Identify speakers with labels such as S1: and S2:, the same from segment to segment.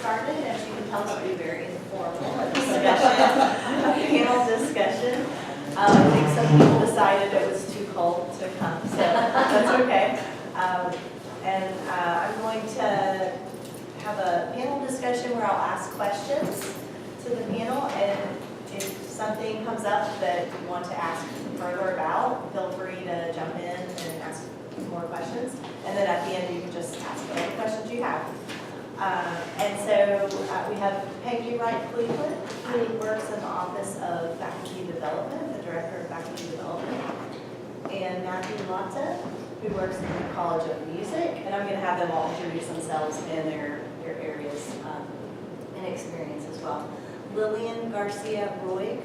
S1: started. As you can tell, it'll be very informal panel discussion. I think some people decided it was too cold to come, so that's okay. I'm going to have a panel discussion where I'll ask questions to the panel, and if something comes up that you want to ask further about, feel free to jump in and ask more questions. And then at the end, you can just ask whatever questions you have. We have Peggy Wright Cleveland, who works in the Office of Faculty Development, the Director of Faculty Development, and Matthew Lotta, who works in the College of Music. And I'm going to have them all introduce themselves and their areas and experience as well. Lillian Garcia Roig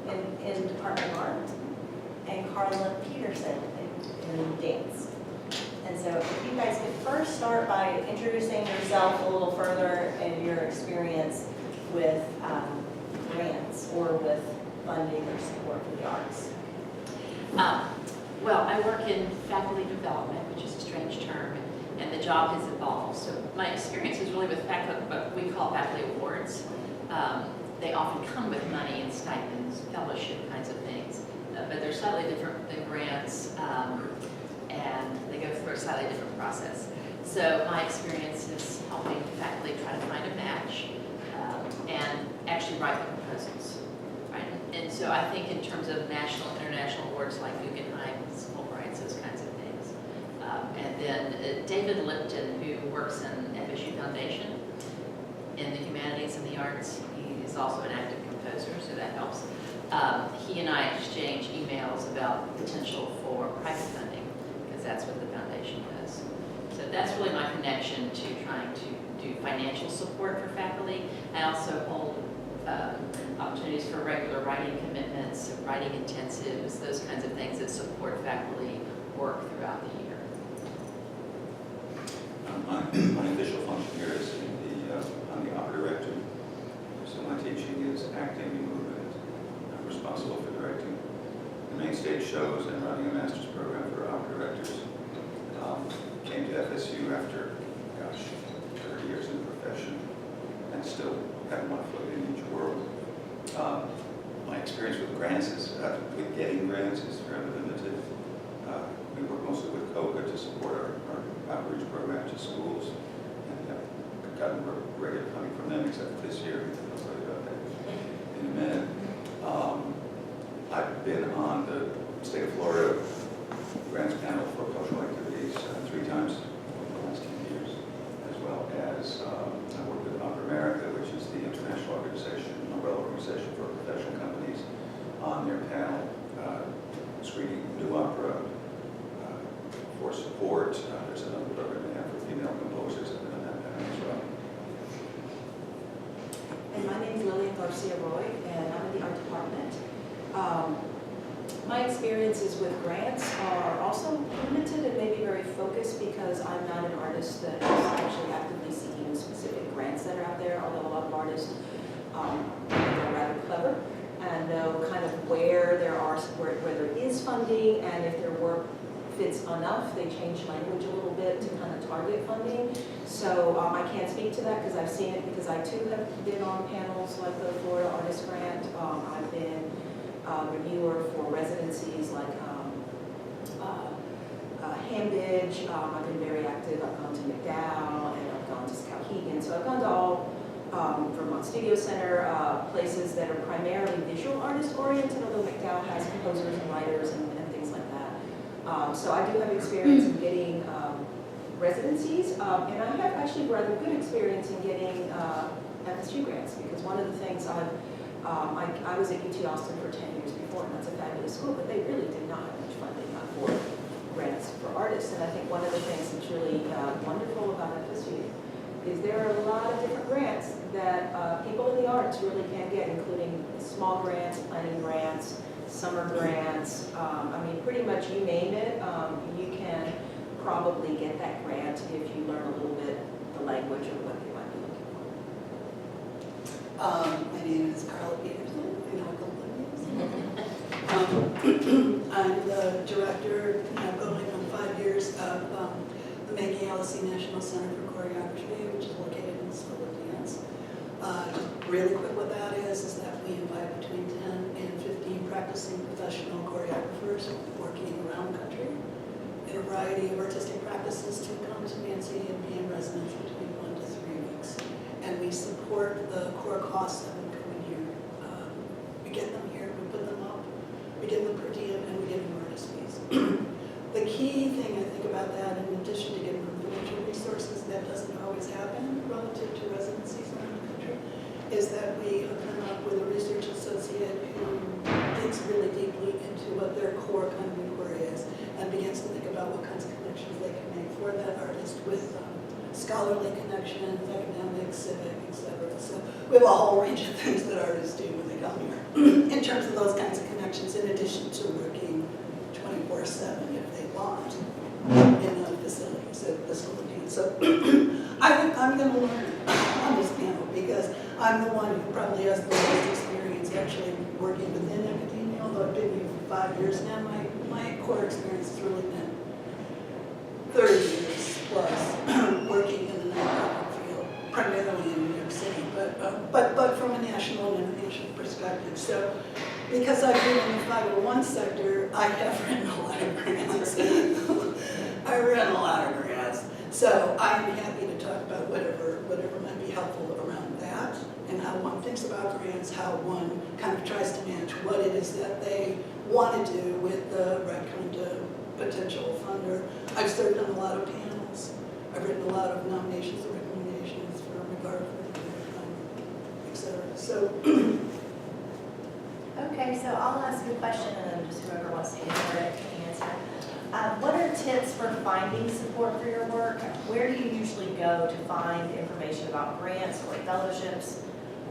S1: in Department of Art, and Carla Peterson in dance. And so if you guys could first start by introducing yourself a little further and your experience with grants or with funding or support for the arts.
S2: Well, I work in faculty development, which is a strange term, and the job has evolved. So my experience is really with what we call faculty awards. They often come with money and stipends, fellowship kinds of things, but they're slightly different than grants, and they go through a slightly different process. So my experience is helping faculty try to find a match and actually write the proposals, right? And so I think in terms of national, international awards like Guggenheim, Fulbrights, those kinds of things. And then David Lipton, who works in FSU Foundation in the humanities and the arts, he is also an active composer, so that helps. He and I exchange emails about potential for private funding, because that's what the foundation does. So that's really my connection to trying to do financial support for faculty. I also hold opportunities for regular writing commitments, writing intensives, those kinds of things that support faculty work throughout the year.
S3: My official function here is I'm the opera director. So my teaching is acting and movement. I'm responsible for directing the main stage shows and running a master's program for opera directors. Came to FSU after, 30 years in the profession, and still have one foot in each world. My experience with grants is, with getting grants is fairly limited. We work mostly with COCA to support our outreach program to schools, and have gotten regular funding from them, except this year. I'll tell you about that in a minute. I've been on the state of Florida grants panel for cultural activities 3 times over the last 10 years, as well as I work with Opera America, which is the international organization, umbrella organization for professional companies, on their panel screening new opera for support. There's another program they have for female composers that have been on that panel as well.
S4: And my name is Lillian Garcia Roy, and I'm in the art department. My experiences with grants are also limited and maybe very focused, because I'm not an artist that is actually actively seeking specific grants that are out there, although a lot of artists are rather clever and know kind of where there is funding, and if their work fits enough, they change language a little bit to kind of target funding. So I can't speak to that because I've seen it, because I too have been on panels like the Florida Artist Grant. I've been a reviewer for residencies like Hambidge. I've been very active. I've gone to McDowell and I've gone to Skowhegan. So I've gone to all Vermont Studio Center, places that are primarily visual artist oriented, although McDowell has composers and writers and things like that. So I do have experience in getting residencies, and I have actually rather good experience in getting FSU grants, because one of the things I was at UT Austin for 10 years before, and that's a fabulous school, but they really did not have much funding for grants for artists. And I think one of the things that's really wonderful about FSU is there are a lot of different grants that people in the arts really can get, including small grants, planning grants, summer grants. I mean, pretty much you name it, you can probably get that grant if you learn a little bit the language of what they might be looking for.
S5: My name is Carla Peterson, and I'm the director, going on 5 years, of the the Maggie Allison National Center for Choreography, which is located in the School of Dance. Just really quick, what that is that we invite between 10 and 15 practicing professional choreographers working around the country in a variety of artistic practices to come to Nancy and be in residence between 1 to 3 weeks. And we support the core costs of them coming here. We get them here, we put them up, we give them per diem, and we give them artist fees. The key thing I think about that, in addition to giving them financial resources, that doesn't always happen relative to residencies around the country, is that we hook them up with a research associate who digs really deeply into what their core kind of inquiry is and begins to think about what kinds of connections they can make for that artist with scholarly connections, academic, civic, etc. So we have a whole range of things that artists do when they come here in terms of those kinds of connections, in addition to working 24/7 if they want in a facility, so the School of Dance. So I think I'm going to learn on this panel because I'm the one who probably has the most experience actually working within academia, although I've been here for 5 years now. My core experience has really been 30 years plus working in the nonprofit field, primarily in New York City, but from a national and international perspective. So because I've been in the 501 sector, I have written a lot of grants. I've written a lot of grants. So I'm happy to talk about whatever might be helpful around that and how one thinks about grants, how one kind of tries to manage what it is that they want to do with the right kind of potential funder. I've served on a lot of panels. I've written a lot of nominations and recommendations for regard for et cetera. So
S1: Okay, so I'll ask you a question and then just whoever wants to answer it can answer. What are tips for finding support for your work? Where do you usually go to find information about grants or fellowships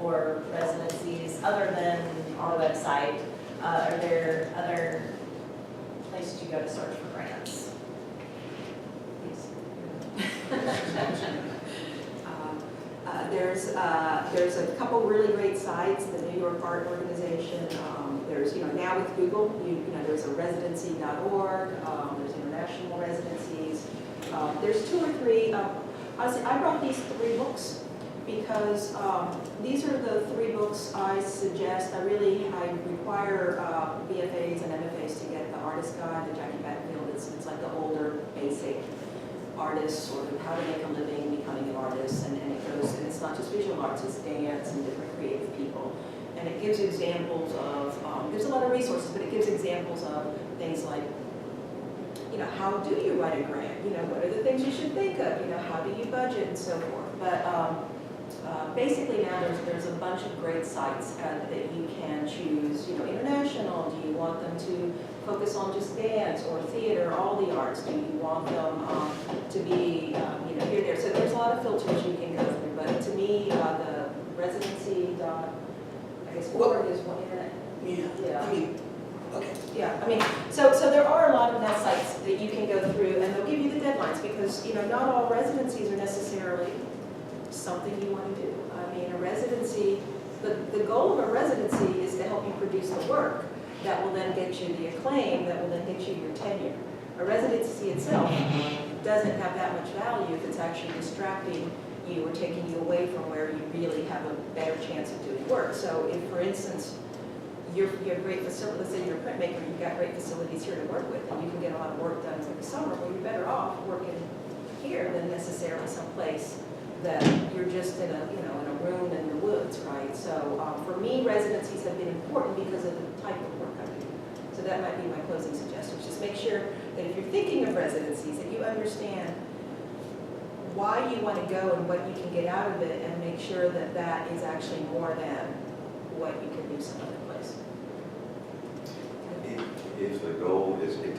S1: or residencies other than our website? Are there other places you go to search for grants?
S4: There's a couple really great sites, the New York Art Organization. There's, now with Google, there's a residency.org. There's international residencies. There's 2 or 3. Honestly, I brought these 3 books because these are the 3 books I suggest. I require BFAs and MFAs to get the Artist Guide, the Jackie Battenfield. It's like the older basic artists, sort of how to make a living becoming an artist, and it goes, and it's not just visual arts, it's dance and different creative people. And it gives examples of, there's a lot of resources, but it gives examples of things like, how do you write a grant? What are the things you should think of? How do you budget and so forth. But basically now there's a bunch of great sites that you can choose, international. Do you want them to focus on just dance or theater, all the arts? Do you want them to be, here, there? So there's a lot of filters you can go through, but to me, the residency, org is one internet.
S5: yeah. I mean, okay.
S4: Yeah, so there are a lot of net sites that you can go through, and they'll give you the deadlines, because, not all residencies are necessarily something you want to do. A residency, the goal of a residency is to help you produce the work that will then get you the acclaim, that will then get you your tenure. A residency itself doesn't have that much value if it's actually distracting you or taking you away from where you really have a better chance of doing work. So if, for instance, you have great facilities, let's say you're a printmaker, you've got great facilities here to work with, and you can get a lot of work done in the summer, well, you're better off working here than necessarily someplace that you're just in a room in the woods, right? So for me, residencies have been important because of the type of work I do. So that might be my closing suggestions. Just make sure that if you're thinking of residencies, that you understand why you want to go and what you can get out of it, and make sure that that is actually more than what you can do some other place.
S3: If the goal is, it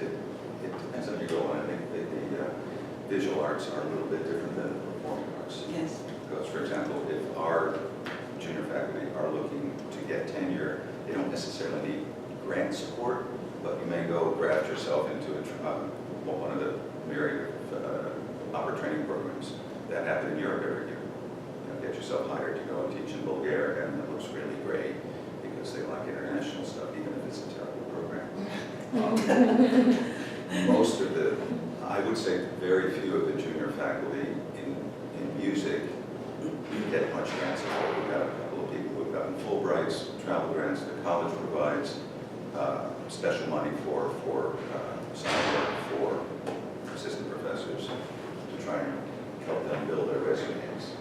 S3: depends on your goal, and I think the visual arts are a little bit different than the performing arts.
S5: Yes.
S3: Because, for example, if our junior faculty are looking to get tenure, they don't necessarily need grant support, but you may go graft yourself into one of the myriad opera training programs that happen in Europe every year. Get yourself hired to go and teach in Bulgaria, and it looks really great because they like international stuff, even if it's a terrible program. Most of the I would say very few of the junior faculty in music get much grant support. We've got a couple of people who've gotten Fulbrights, travel grants that college provides, special money for summer work for assistant professors to try and help them build their resumes.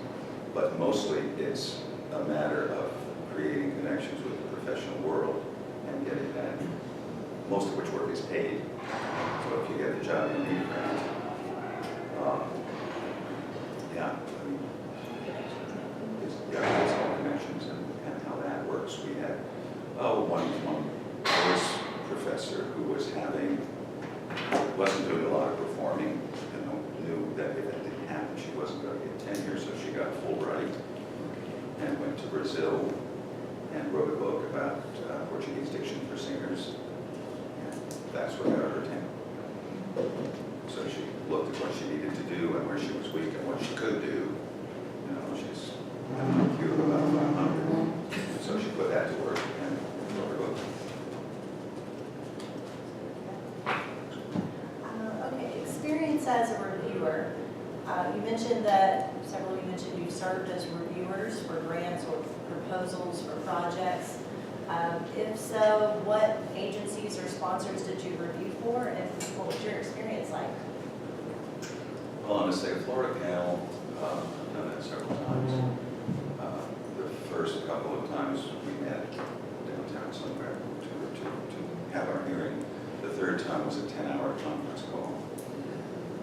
S3: But mostly it's a matter of creating connections with the professional world and getting that, most of which work is paid. So if you get the job, you need a grant. Yeah, I mean, it's all connections and how that works. We had one course professor who wasn't doing a lot of performing, knew that if that didn't happen, she wasn't going to get tenure, so she got Fulbright and went to Brazil and wrote a book about Portuguese diction for singers. And that's what got her tenure. So she looked at what she needed to do and where she was weak and what she could do. She's an IQ of about 500. So she put that to work and wrote her book.
S1: Okay, experience as a reviewer. You mentioned that, several of you mentioned you've served as reviewers for grants or proposals for projects. If so, what agencies or sponsors did you review for, and what was your experience like?
S3: Well, on the state of Florida panel, I've done that several times. The first couple of times we met downtown somewhere to have our hearing. The third time was a 10-hour conference call.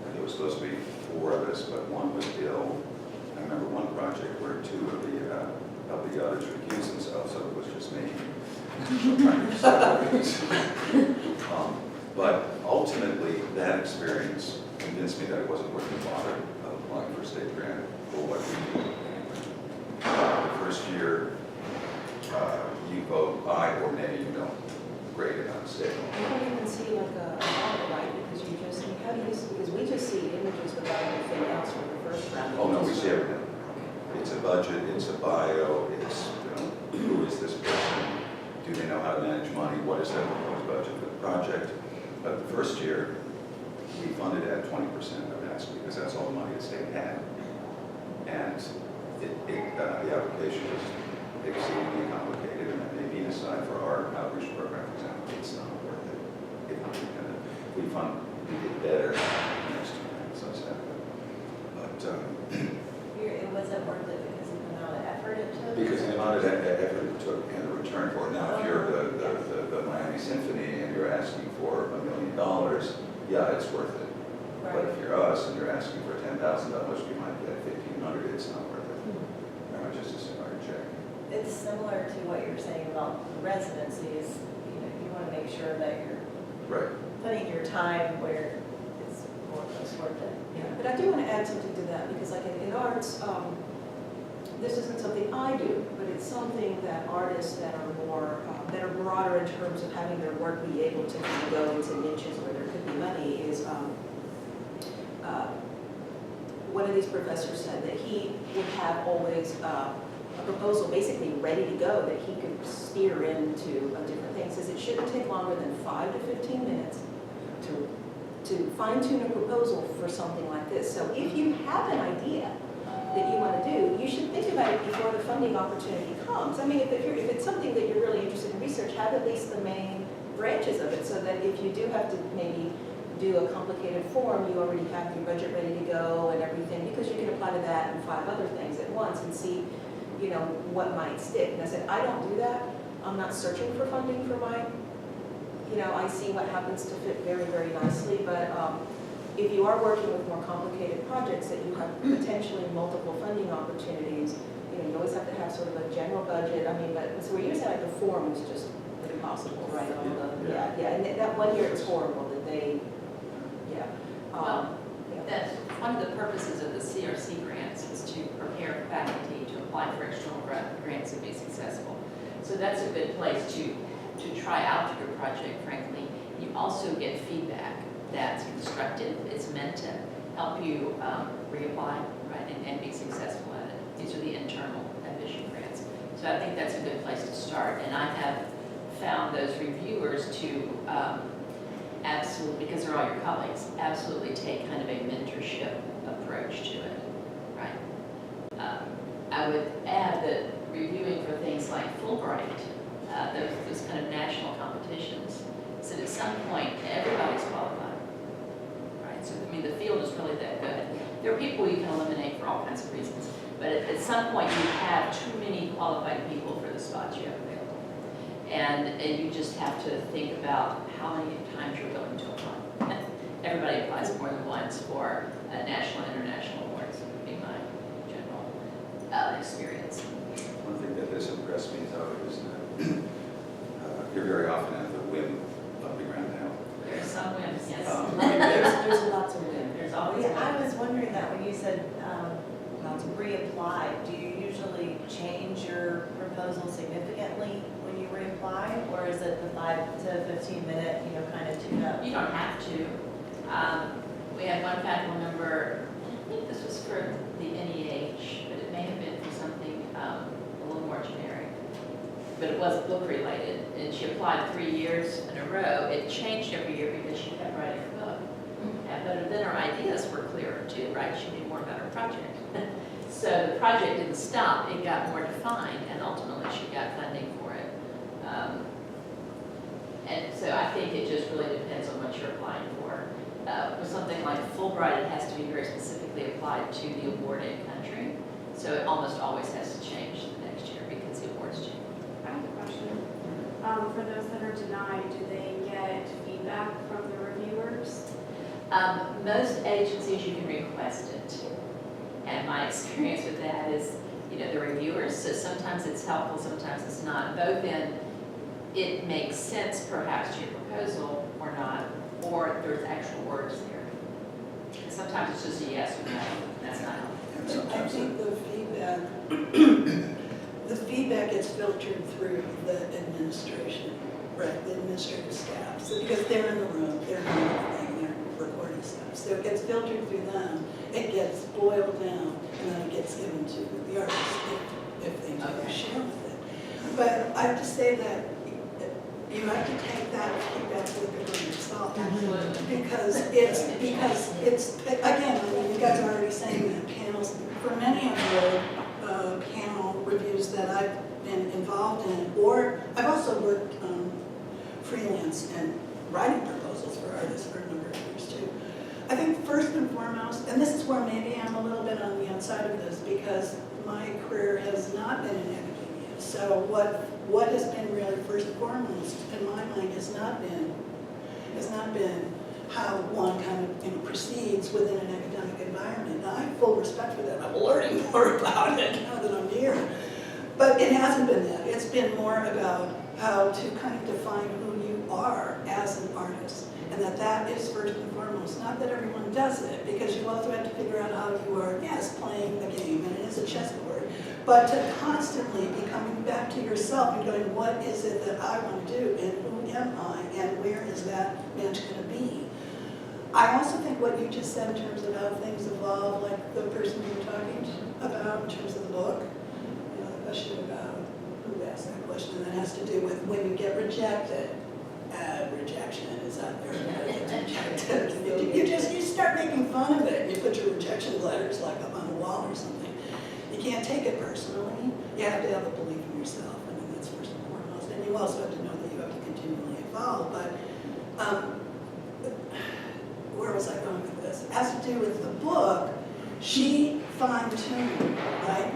S3: And there was supposed to be 4 of us, but one was ill. I remember one project where 2 of the others recused themselves, so it was just me. But ultimately, that experience convinced me that it wasn't worth the bother of applying for a state grant for what we do. The first year, you vote aye or nay, you don't grade it on the state.
S4: You don't even see like a model, right? Because how do you see, because we just see images without anything else from the first round.
S3: Oh, no, we see everything. It's a budget, it's a bio, it's, who is this person? Do they know how to manage money? What is their proposed budget for the project? But the first year, we funded at 20% of that because that's all the money the state had. And the application was exceedingly complicated, and that may be aside for our outreach program, for example, it's not worth it. We did better next time, so it's happened. But
S1: It wasn't worth it because of the amount of effort it took?
S3: because the amount of effort it took and the return for it. Now, if you're the Miami Symphony and you're asking for $1 million, yeah, it's worth it.
S1: Right.
S3: But if you're us and you're asking for $10,000, we might get $1,500. It's not worth it. I might just assume our check.
S1: It's similar to what you were saying about residencies. You want to make sure that you're
S3: Right.
S1: putting your time where it's most worth it.
S4: Yeah, but I do want to add something to that, because like in arts, this isn't something I do, but it's something that artists that are more, that are broader in terms of having their work be able to kind of go into niches where there could be money is, one of these professors said that he would have always a proposal basically ready to go that he could steer into different things. Says it shouldn't take longer than 5 to 15 minutes to fine-tune a proposal for something like this. So if you have an idea that you want to do, you should think about it before the funding opportunity comes. I mean, if it's something that you're really interested in research, have at least the main branches of it, so that if you do have to maybe do a complicated form, you already have your budget ready to go and everything, because you can apply to that and 5 other things at once and see, what might stick. And I said, I don't do that. I'm not searching for funding for mine. I see what happens to fit very, very nicely, but if you are working with more complicated projects that you have potentially multiple funding opportunities, you always have to have sort of a general budget. I mean, so we're using like the form is just impossible, right? And that 1 year it was horrible that they,
S2: That's one of the purposes of the CRC grants is to prepare faculty to apply for external grants and be successful. So that's a good place to try out your project, frankly. You also get feedback that's constructive. It's meant to help you reapply, right, and be successful at it. These are the internal admission grants. So I think that's a good place to start. And I have found those reviewers to absolutely absolutely, because they're all your colleagues, absolutely take kind of a mentorship approach to it, right? I would add that reviewing for things like Fulbright, those kind of national competitions, so at some point, everybody's qualified, right? So, I mean, the field is really that good. There are people you can eliminate for all kinds of reasons, but at some point, you have too many qualified people for the spots you have available. And you just have to think about how many times you're willing to apply. Everybody applies more than once for national and international awards, would be my general experience.
S3: One thing that has impressed me though is that you're very often at the whim of the Grand Panel.
S2: There's some whims, yes.
S4: There's lots of win.
S2: There's always
S1: Yeah,
S2: one.
S1: I was wondering that when you said reapply, do you usually change your proposal significantly when you reapply? Or is it the 5 to 15 minute, kind of tune up?
S2: You don't have to. We had one faculty member, I think this was for the NEH, but it may have been for something a little more generic. But it was book related, and she applied 3 years in a row. It changed every year because she kept writing her book. But then her ideas were clearer too, right? She knew more about her project. So the project didn't stop, it got more defined, and ultimately she got funding for it. And so I think it just really depends on what you're applying for. With something like Fulbright, it has to be very specifically applied to the awarding country. So it almost always has to change the next year because the awards change.
S6: I have a question. For those that are denied, do they get feedback from the reviewers?
S2: Most agencies, you can request it. And my experience with that is, the reviewers, so sometimes it's helpful, sometimes it's not. Both in, it makes sense perhaps to your proposal or not, or there's actual words there. And sometimes it's just a yes or no, that's not helpful.
S5: I think the feedback gets filtered through the administration, right, the administrative staff. So because they're in the room, they're doing everything, they're recording stuff. So it gets filtered through them, it gets boiled down, and then it gets given to the artist if they do share with it. But I have to say that you have to take that feedback with a grain of salt.
S2: Absolutely.
S5: Because it's, again, I mean, you guys are already saying that panels, for many of the panel reviews that I've been involved in, or I've also worked freelance and writing proposals for artists for a number of years too. I think first and foremost, and this is where maybe I'm a little bit on the outside of this because my career has not been in academia. So what has been really first and foremost in my mind has not been how one kind of proceeds within an academic environment. Now, I have full respect for that. I'm learning more about it now that I'm here. But it hasn't been that. It's been more about how to kind of define who you are as an artist. And that is first and foremost. Not that everyone does it, because you also have to figure out how you are, yes, playing the game, and it is a chessboard. But to constantly be coming back to yourself and going, what is it that I want to do, and who am I, and where is that match going to be? I also think what you just said in terms of how things evolve, like the person you were talking about in terms of the book, the question about who asked that question, that has to do with when you get rejected. Rejection is out there. You start making fun of it, and you put your rejection letters like up on a wall or something. You can't take it personally. You have to have a belief in yourself. I mean, that's first and foremost. And you also have to know that you have to continually evolve. But where was I going with this? It has to do with the book. She fine-tuned, right?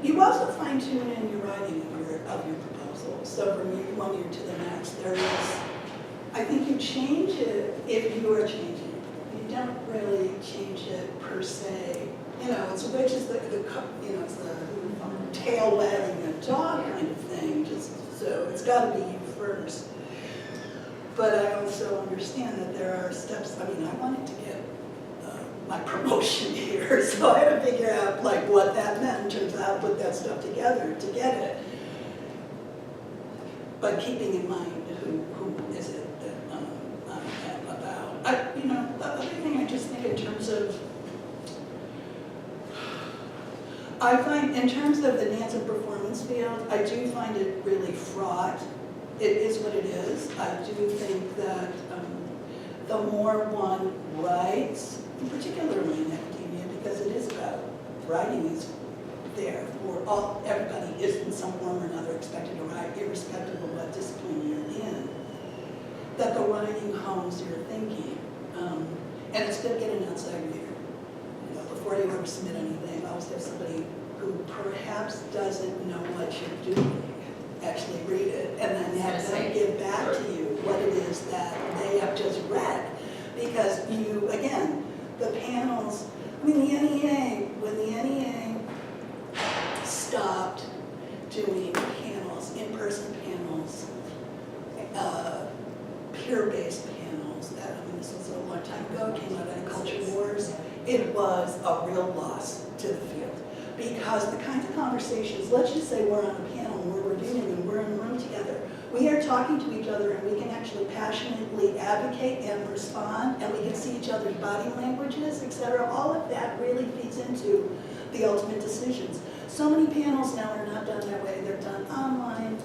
S5: You also fine-tune in your writing of your proposal. So from one year to the next, there is, I think you change it if you are changing. You don't really change it per se. It's which is it's the tail wagging the dog kind of thing. So it's got to be you first. But I also understand that there are steps. I mean, I wanted to get my promotion here, so I had to figure out what that meant in terms of how to put that stuff together to get it. But keeping in mind who is it that I am about. The other thing I just think in terms of, I find in terms of the dance and performance field, I do find it really fraught. It is what it is. I do think that the more one writes, particularly in academia, because it is about writing is there for all, everybody is in some form or another expected to write, irrespective of what discipline you're in, that the writing hones your thinking. And it's good getting an outside reader. You know, before you ever submit anything, always have somebody who perhaps doesn't know what you're doing actually read it, and then have them give back to you what it is that they have just read. Because you, again, the panels, I mean, the NEA, when the NEA stopped doing panels, in-person panels, peer-based panels, that, I mean, this was a long time ago, came out of Culture Wars, it was a real loss to the field. Because the kinds of conversations, let's just say we're on a panel and we're reviewing and we're in a room together, we are talking to each other and we can actually passionately advocate and respond, and we can see each other's body languages, etc. All of that really feeds into the ultimate decisions. So many panels now are not done that way, they're done online.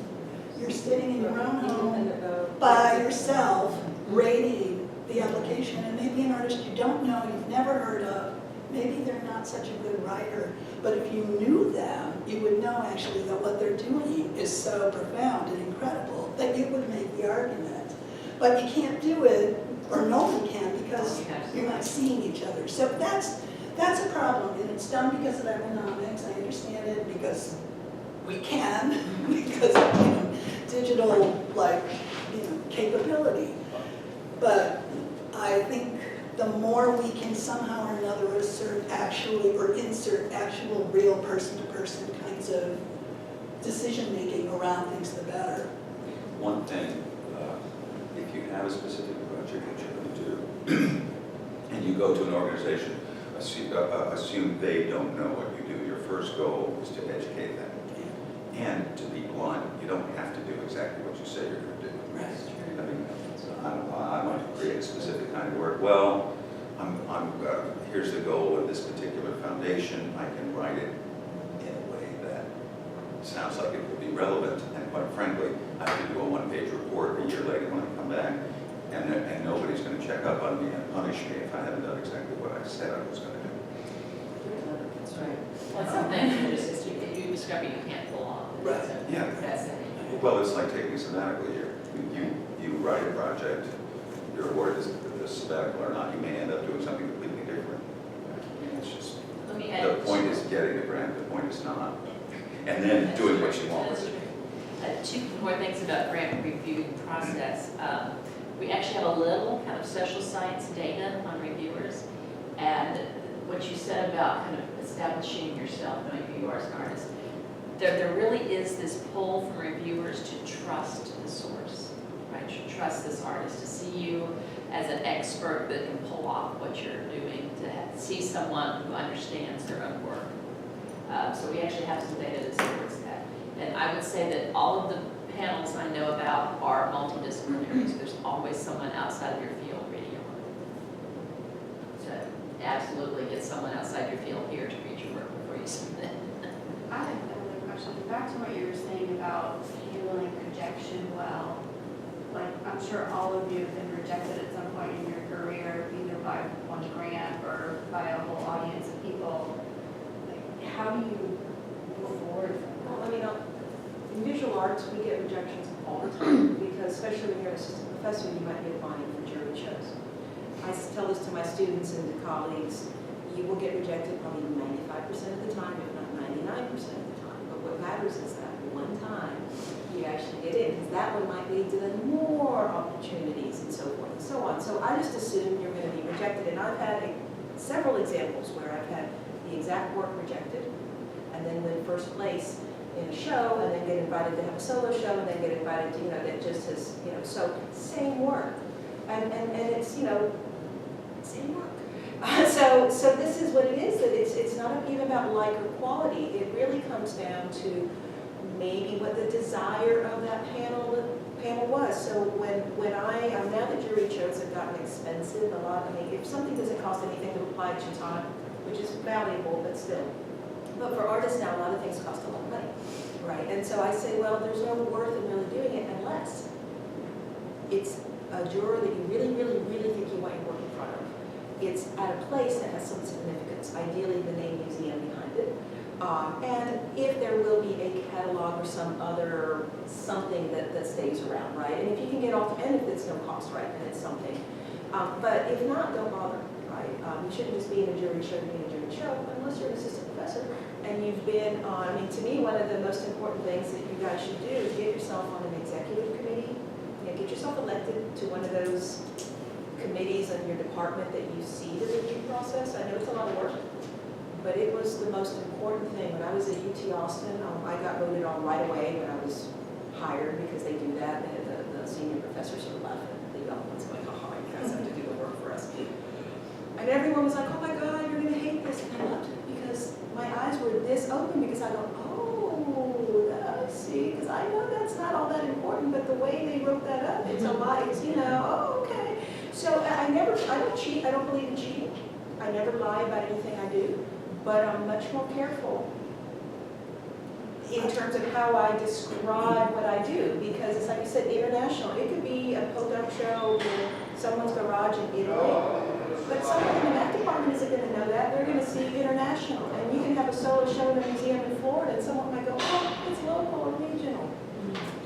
S5: You're sitting in your own home by yourself, rating the application, and maybe an artist you don't know, you've never heard of, maybe they're not such a good writer, but if you knew them, you would know actually that what they're doing is so profound and incredible that you would make the argument. But you can't do it, or no one can, because you're not seeing each other. So that's a problem, and it's done because of economics. I understand it because we can, because of digital capability. But I think the more we can somehow or another insert actual real person-to-person kinds of decision-making around things, the better.
S3: One thing, if you have a specific project that you're going to do, and you go to an organization, assume they don't know what you do. Your first goal is to educate them. And to be blunt, you don't have to do exactly what you say you're going to do.
S5: Right.
S3: I mean, I want to create a specific kind of work. Well, here's the goal of this particular foundation. I can write it in a way that sounds like it will be relevant. And quite frankly, I can do a one-page report a year later when I come back, and nobody's going to check up on me and punish me if I haven't done exactly what I said I was going to do.
S2: That's right. Well, it's something if you discover you can't pull off.
S5: Right.
S3: Yeah.
S2: That's it.
S3: Well, it's like taking a sabbatical year. You write a project, you're awarded the sabbatical or not, you may end up doing something completely different. It's just,
S2: Let me add.
S3: the point is getting the grant, the point is not. And then doing what you want
S2: That's
S3: with it.
S2: true. Two more things about grant reviewing process. We actually have a little kind of social science data on reviewers, and what you said about kind of establishing yourself, knowing who you are as an artist, there really is this pull from reviewers to trust the source, right? To trust this artist, to see you as an expert that can pull off what you're doing, to see someone who understands their own work. So we actually have some data that supports that. And I would say that all of the panels I know about are multidisciplinary, so there's always someone outside of your field reading your work. So absolutely get someone outside your field here to read your work before you submit.
S6: I have another question. Back to what you were saying about handling rejection well. Like, I'm sure all of you have been rejected at some point in your career, either by one grant or by a whole audience of people. Like, how do you move forward from that?
S4: Well, I mean, in visual arts, we get rejections all the time, because especially when you're an assistant professor, you might be applying for jury shows. I tell this to my students and to colleagues, you will get rejected probably 95% of the time, if not 99% of the time. But what matters is that one time you actually get in, because that one might lead to then more opportunities and so forth and so on. So I just assume you're going to be rejected, and I've had several examples where I've had the exact work rejected, and then win first place in a show, and then get invited to have a solo show, and then get invited to, that just has, so same work. And it's, same work. So this is what it is, that it's not even about like or quality. It really comes down to maybe what the desire of that panel was. So when now the jury shows have gotten expensive a lot. I mean, if something doesn't cost anything to apply to your time, which is valuable, but still. But for artists now, a lot of things cost a lot of money, right? And so I say, well, there's no worth in really doing it unless it's a juror that you really, really, really think you want your work in front of, it's at a place that has some significance, ideally the name museum behind it. And if there will be a catalog or some other something that stays around, right? And if you can get off, and if it's no cost, right, then it's something. But if not, don't bother, right? You shouldn't just be in a jury show to be in a jury show, unless you're an assistant professor and you've been on, I mean, to me, one of the most important things that you guys should do is get yourself on an executive committee. You know, get yourself elected to one of those committees in your department that you see the review process. I know it's a lot of work, but it was the most important thing. When I was at UT Austin, I got voted on right away when I was hired because they do that. The senior professor sort of laughed at the young ones going, oh, you guys have to do the work for us. And everyone was like, oh my God, you're going to hate this. And I loved it because my eyes were this open because I go, oh, I see. Because I know that's not all that important, but the way they wrote that up, it's a lot. It's, you know, oh, okay. So I don't cheat. I don't believe in cheating. I never lie about anything I do. But I'm much more careful in terms of how I describe what I do, because it's like you said, international. It could be a podunk show in someone's garage in Italy, but someone in the math department isn't going to know that. They're going to see international, and you can have a solo show in a museum in Florida, and someone might go, oh, it's local or regional,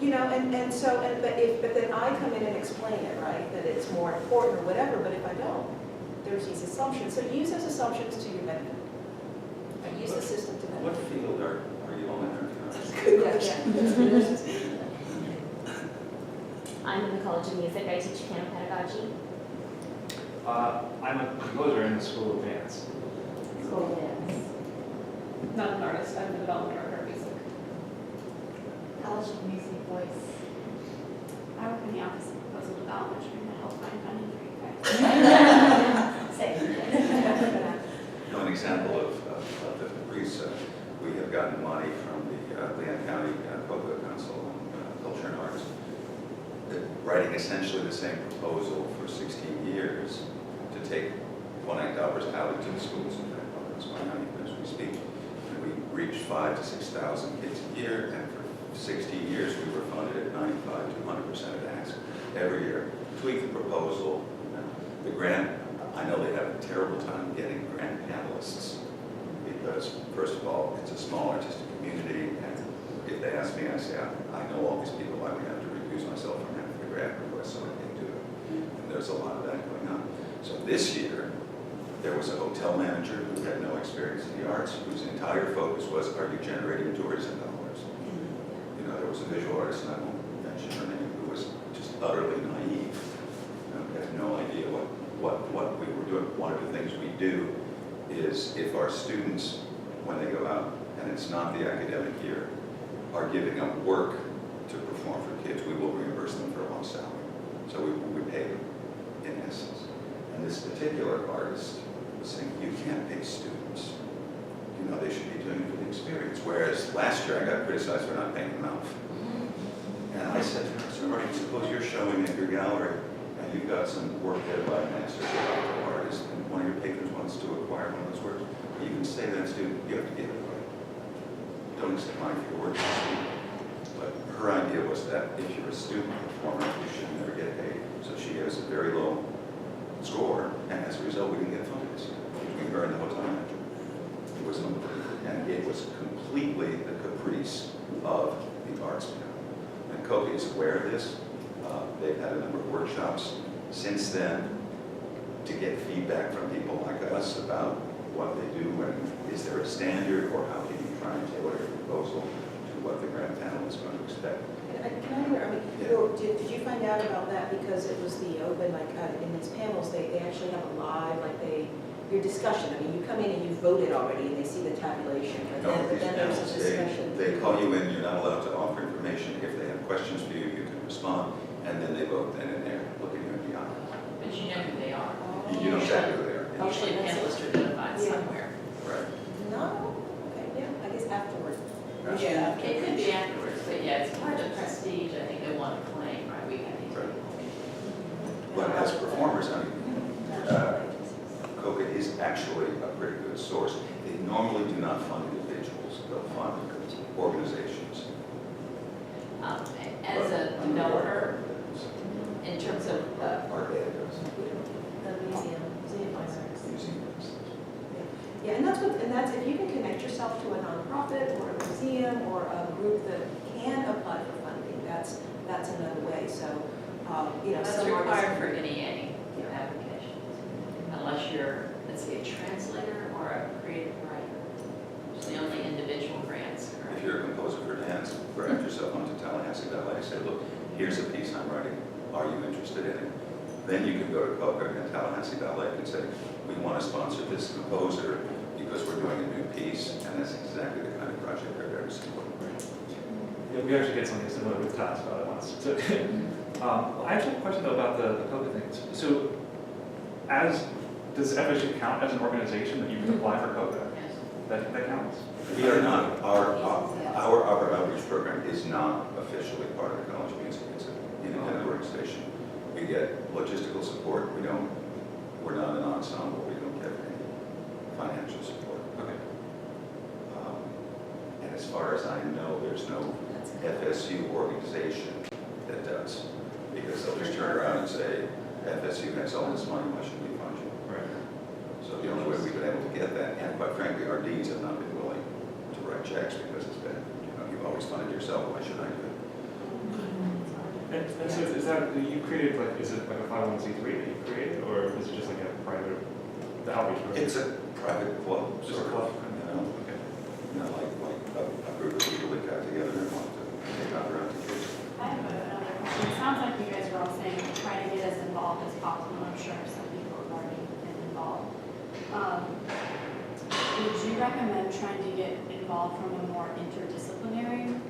S4: you know. But then I come in and explain it, right? That it's more important or whatever. But if I don't, there's these assumptions. So use those assumptions to your benefit. Use the system to
S3: What
S4: benefit.
S3: field are you on there?
S7: I'm in the College of Music. I teach piano pedagogy.
S8: I'm a composer in the School of Dance.
S7: School dance.
S6: Not an artist, I'm a development worker of music.
S7: College of Music voice.
S6: I work in the office of proposal development, trying to help find funding for you guys.
S7: Same.
S3: An example of the Caprice, we have gotten money from the Leon County Public Council on Culture and Arts, writing essentially the same proposal for 16 years to take one act operas out into the schools. In fact, that's going on even as we speak. And we reached 5,000 to 6,000 kids a year, and for 16 years we were funded at 95 to 100% of ask every year. Tweak the proposal, the grant. I know they have a terrible time getting grant panelists because, first of all, it's a small artistic community, and if they ask me, I say, I know all these people, I would have to recuse myself from half the grant requests, so I can't do it. And there's a lot of that going on. So this year, there was a hotel manager who had no experience in the arts, whose entire focus was, are you generating tourism dollars? You know, there was a visual artist, and I won't mention her name, who was just utterly naive. Had no idea what we were doing. One of the things we do is if our students, when they go out, and it's not the academic year, are giving up work to perform for kids, we will reimburse them for a lost salary. So we pay them, in essence. And this particular artist was saying, you can't pay students. You know, they should be doing it for the experience. Whereas last year I got criticized for not paying enough. And I said, so Marty, suppose you're showing at your gallery and you've got some work there by a master artist, and one of your patrons wants to acquire one of those works. You can say to that student, you have to give it away. Don't accept money for your work. But her idea was that if you're a student performer, you should never get paid. So she gives a very low score, and as a result, we didn't get funded this year. Between her and the hotel manager. It was unbelievable. And it was completely the caprice of the arts piano. And Coke is aware of this. They've had a number of workshops since then to get feedback from people like us about what they do, and is there a standard, or how can you try and tailor your proposal to what the grant panel is going to expect.
S4: Did you find out about that because it was the open, like in these panels, they actually have a live, like your discussion. I mean, you come in and you've voted already and they see the tabulation, but then there's a discussion.
S3: They call you in, you're not allowed to offer information. If they have questions for you, you can respond, and then they vote, and then they're looking you in the eye.
S2: But you know who they are.
S3: You know exactly who they are.
S2: Usually panelists are identified
S4: Yeah.
S2: somewhere.
S3: Right.
S4: No, okay, yeah, I guess afterward.
S2: Yeah, it could be afterwards, but yeah, it's part of the prestige. I think they want to claim, right? We have these
S3: Right.
S2: people.
S3: But as performers, I mean, COCA is actually a pretty good source. They normally do not fund individuals, they'll fund organizations.
S2: As a developer, in terms of
S4: yourself to a nonprofit or a museum or a group that can apply for funding, that's another way. So,
S2: That's
S4: some
S2: required
S4: artists-
S2: for NEA applications, unless you're, let's say, a translator or a creative writer. It's the only individual grants.
S3: If you're a composer for dance, grab yourself onto Tallahassee Ballet, say, look, here's a piece I'm writing, are you interested in it? Then you can go to Coca and Tallahassee Ballet and say, we want to sponsor this composer because we're doing a new piece, and that's exactly the kind of project they're very supporting.
S8: Yeah, we actually get something similar with Taz about it once. So, I actually have a question though about the COCA thing. So, does FSU count as an organization that you can apply for COCA?
S2: Yes.
S8: That counts?
S3: We are not, our outreach program is not officially part of the College of Music. It's an independent organization. We get logistical support. We're not an ensemble. We don't get any financial support.
S8: Okay.
S3: And as far as I know, there's no FSU organization that does. Because they'll just turn around and say, FSU has all this money, why should we fund you?
S8: Right.
S3: So the only way we've been able to get that, and quite frankly, our deans have not been willing to write checks because it's been, you've always funded yourself, why should I do it?
S8: And so is that, you created like, is it like a 501c3 that you created, or is it just like a private, the outreach program?
S3: It's a private club,
S8: Just
S3: sort
S8: a club.
S3: of,
S8: Okay.
S3: like a group of people that got together and want to take out their own kids.
S6: I have another question. It sounds like you guys are all saying try to get as involved as possible. I'm sure some people have already been involved. Would you recommend trying to get involved from a more interdisciplinary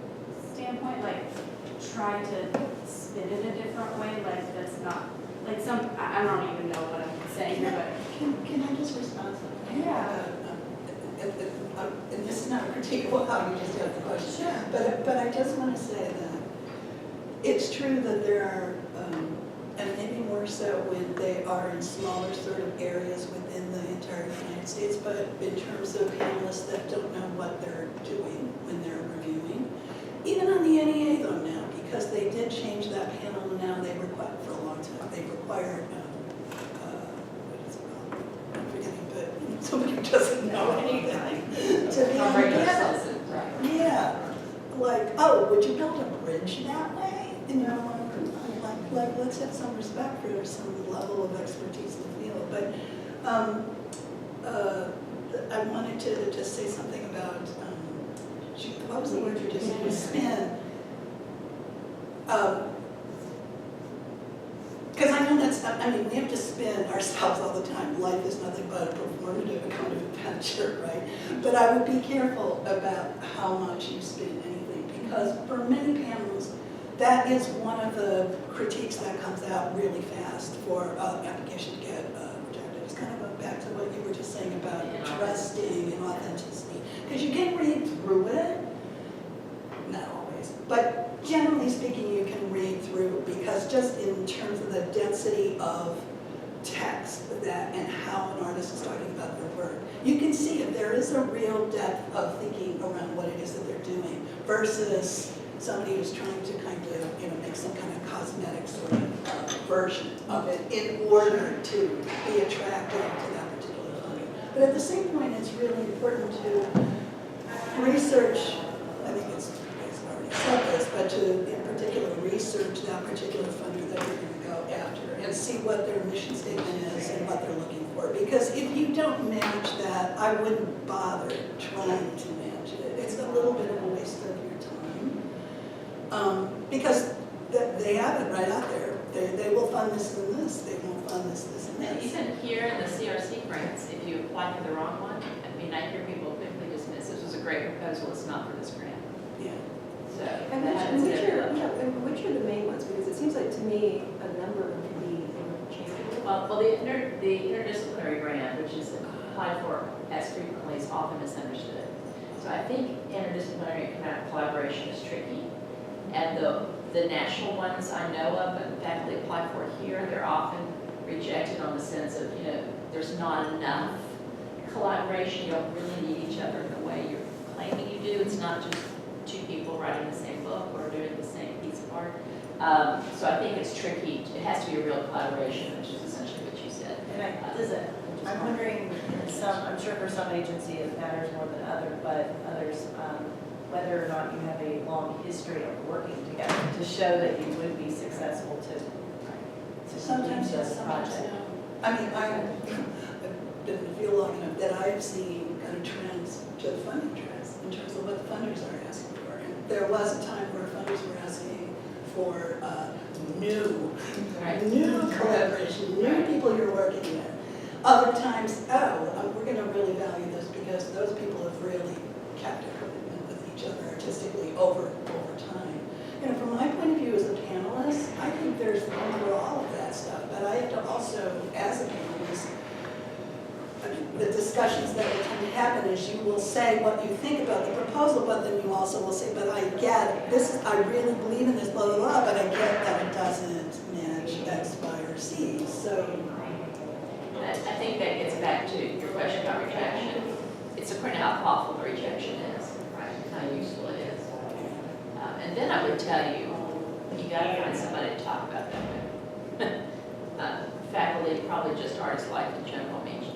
S6: standpoint? Like try to spin it a different way, like that's not, like I don't even know what I'm saying here, but
S5: Can I just respond to that?
S6: Yeah.
S5: And this is not a critique of how you just asked the question.
S6: Sure.
S5: But I just want to say that it's true that there are, and maybe more so when they are in smaller sort of areas within the entire United States, but in terms of panelists that don't know what they're doing when they're reviewing. Even on the NEA though now, because they did change that panel now, they require, for a long time, they required, what is it called? I'm forgetting, but somebody who doesn't know anything to be on the panel. Yeah, like, oh, would you build a bridge that way? Like, let's have some respect for some level of expertise in the field. But I wanted to just say something about, what was the word you just used? Spin. Because I know that's, I mean, we have to spin ourselves all the time. Life is nothing but a performative kind of adventure, right? But I would be careful about how much you spin anything, because for many panels, that is one of the critiques that comes out really fast for application to get rejected. It's kind of back to what you were just saying about trusting and authenticity. Because you can read through it, not always, but generally speaking, you can read through, because just in terms of the density of text that and how an artist is talking about their work, you can see if there is a real depth of thinking around what it is that they're doing versus somebody who's trying to kind of, make some kind of cosmetic sort of version of it in order to be attractive to that particular funder. But at the same point, it's really important to research, I think it's already said this, but to in particular research that particular funder that you're going to go after and see what their mission statement is and what they're looking for. Because if you don't manage that, I wouldn't bother trying to manage it. It's a little bit of a waste of your time. Because they have it right out there. They will fund this and this. They won't fund this and
S2: And
S5: this.
S2: even here in the CRC grants, if you apply for the wrong one, I mean, I hear people quickly dismiss, this was a great proposal, it's not for this grant.
S5: Yeah.
S2: So
S4: And
S2: that happens
S4: which
S2: at every
S4: are,
S2: level.
S4: and which are the main ones? Because it seems like to me, a number of them can be interchangeable.
S2: Well, the interdisciplinary grant, which is applied for as frequently as often misunderstood. So I think interdisciplinary collaboration is tricky. And the national ones I know of, but faculty apply for here, they're often rejected on the sense of, there's not enough collaboration. You don't really need each other in the way you're claiming you do. It's not just two people writing the same book or doing the same piece of art. So I think it's tricky. It has to be a real collaboration, which is essentially what you said.
S1: And I'm wondering, I'm sure for some agency it matters more than others, whether or not you have a long history of working together to show that you would be successful to
S5: Sometimes
S1: complete
S5: yes,
S1: this
S5: sometimes
S1: project.
S5: no. I mean, I've been in the field long enough that I've seen kind of trends, just funding trends, in terms of what the funders are asking for. And there was a time where funders were asking for new collaboration, new people you're working with. Other times, we're going to really value this because those people have really kept a commitment with each other artistically over time. You know, from my point of view as a panelist, I think there's room for all of that stuff, but I have to also, as a panelist, the discussions that will tend to happen is you will say what you think about the proposal, but then you also will say, but I get this, I really believe in this, blah, blah, blah, but I get that it doesn't match X, Y, or Z. So
S2: I think that gets back to your question about rejection. It's according to how thoughtful the rejection is, right? How useful it is. And then I would tell you, you gotta find somebody to talk about that with. Faculty, probably just artist life in general, means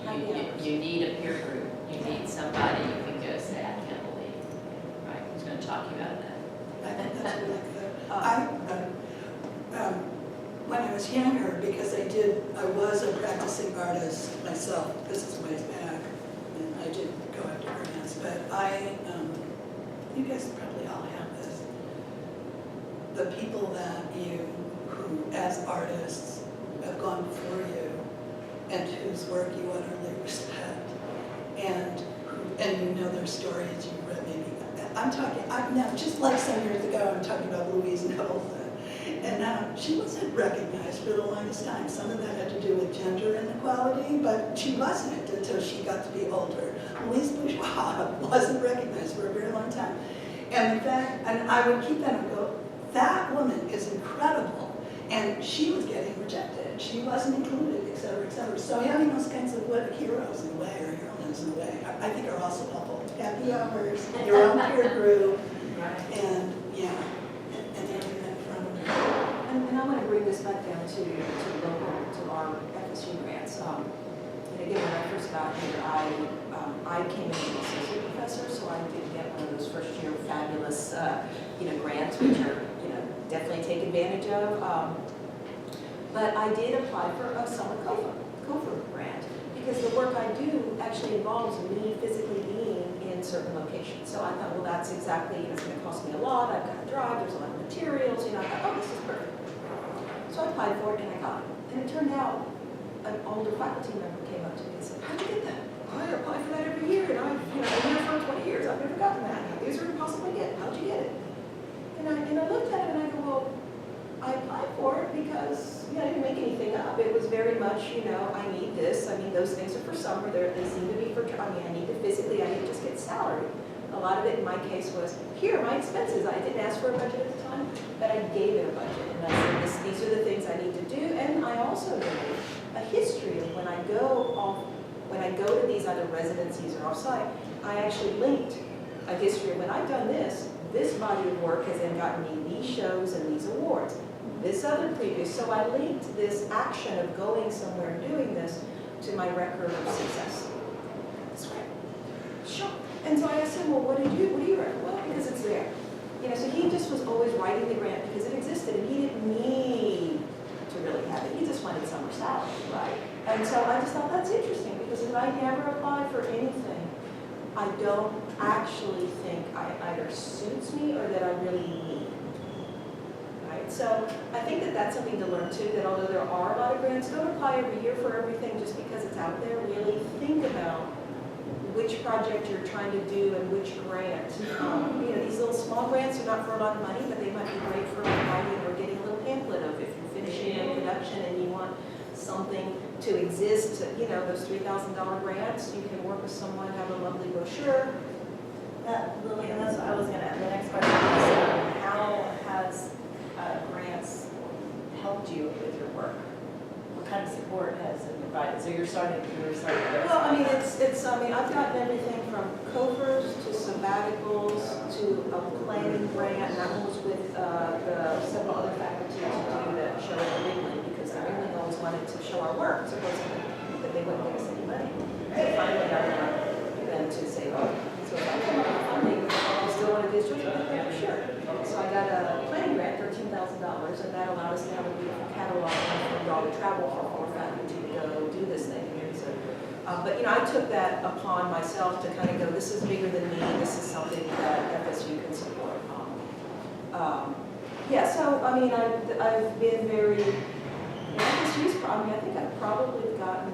S2: you need a peer group. You need somebody you can go say, I can't believe, right? Who's gonna talk you out of that?
S5: I think that's really good. When I was younger, because I was a practicing artist myself, this is ways back, and I did go after grants, but you guys probably all have this. The people that who as artists have gone before you and whose work you utterly respect and you know their stories, you've read maybe. Now, just like some years ago, I'm talking about Louise Nicholson. And she wasn't recognized for the longest time. Some of that had to do with gender inequality, but she wasn't until she got to be older. Louise Bourgeois wasn't recognized for a very long time. And in fact, and I would keep that and go, that woman is incredible. And she was getting rejected. She wasn't included, et cetera, et cetera. So having those kinds of heroes in a way, or heroines in a way, I think are also helpful. Happy hours, your own peer group, and yeah, and having that from
S4: And I want to bring this back down to our FSU grants. And again, when I first got here, I came in as an associate professor, so I didn't get one of those first year fabulous, grants, which are, definitely take advantage of. But I did apply for a summer COFA grant because the work I do actually involves me physically being in certain locations. So I thought, well, that's exactly, it's going to cost me a lot. I've got to drive. There's a lot of materials. I thought, oh, this is perfect. So I applied for it and I got it. And it turned out an older faculty member came up to me and said, how'd you get that? I apply for that every year, and I've been here for 20 years. I've never gotten that. These are impossible to get. How'd you get it? And I looked at it and I go, well, I applied for it because I didn't make anything up. It was very much, I need this. I mean, those things are for summer. They seem to be for. I need to physically. I didn't just get salary. A lot of it in my case was here, my expenses. I didn't ask for a budget at the time, but I gave it a budget, and I said, these are the things I need to do. And I also gave a history of when I go to these other residencies or offsite, I actually linked a history of when I've done this body of work has then gotten me these shows and these awards. This other previous, so I linked this action of going somewhere and doing this to my record of success. That's right. Sure. And so I asked him, well, what do you reckon? Well, because it's there. So he just was always writing the grant because it existed, and he didn't need to really have it. He just wanted summer salary, right? And so I just thought that's interesting because if I never apply for anything, I don't actually think it either suits me or that I really need. Right? So I think that that's something to learn too, that although there are a lot of grants, don't apply every year for everything just because it's out there. Really think about which project you're trying to do and which grant. These little small grants are not for a lot of money, but they might be great for writing or getting a little pamphlet of if you're finishing a production and you want something to exist, those $3,000 grants, you can work with someone, have a lovely brochure.
S1: Lillian, that's what I was going to add. The next question is, how has grants helped you with your work? What kind of support has it provided? So you're starting to
S4: Well, I've gotten everything from COFAs to sabbaticals to a planning grant, and that one was with the several other faculty to do that show at the Ringling, because the Ringling always wanted to show our work, supposedly. wouldn't give us any money. So finally, I got them to say, oh, so if I come up with funding, you still want to do this? Yeah, sure. So I got a planning grant, $13,000, and that allowed us to have a beautiful catalog and all the travel for faculty to go do this thing. But I took that upon myself to kind of go, this is bigger than me, this is something that FSU can support. Yeah, so I've been very, FSU's problem, I think I've probably gotten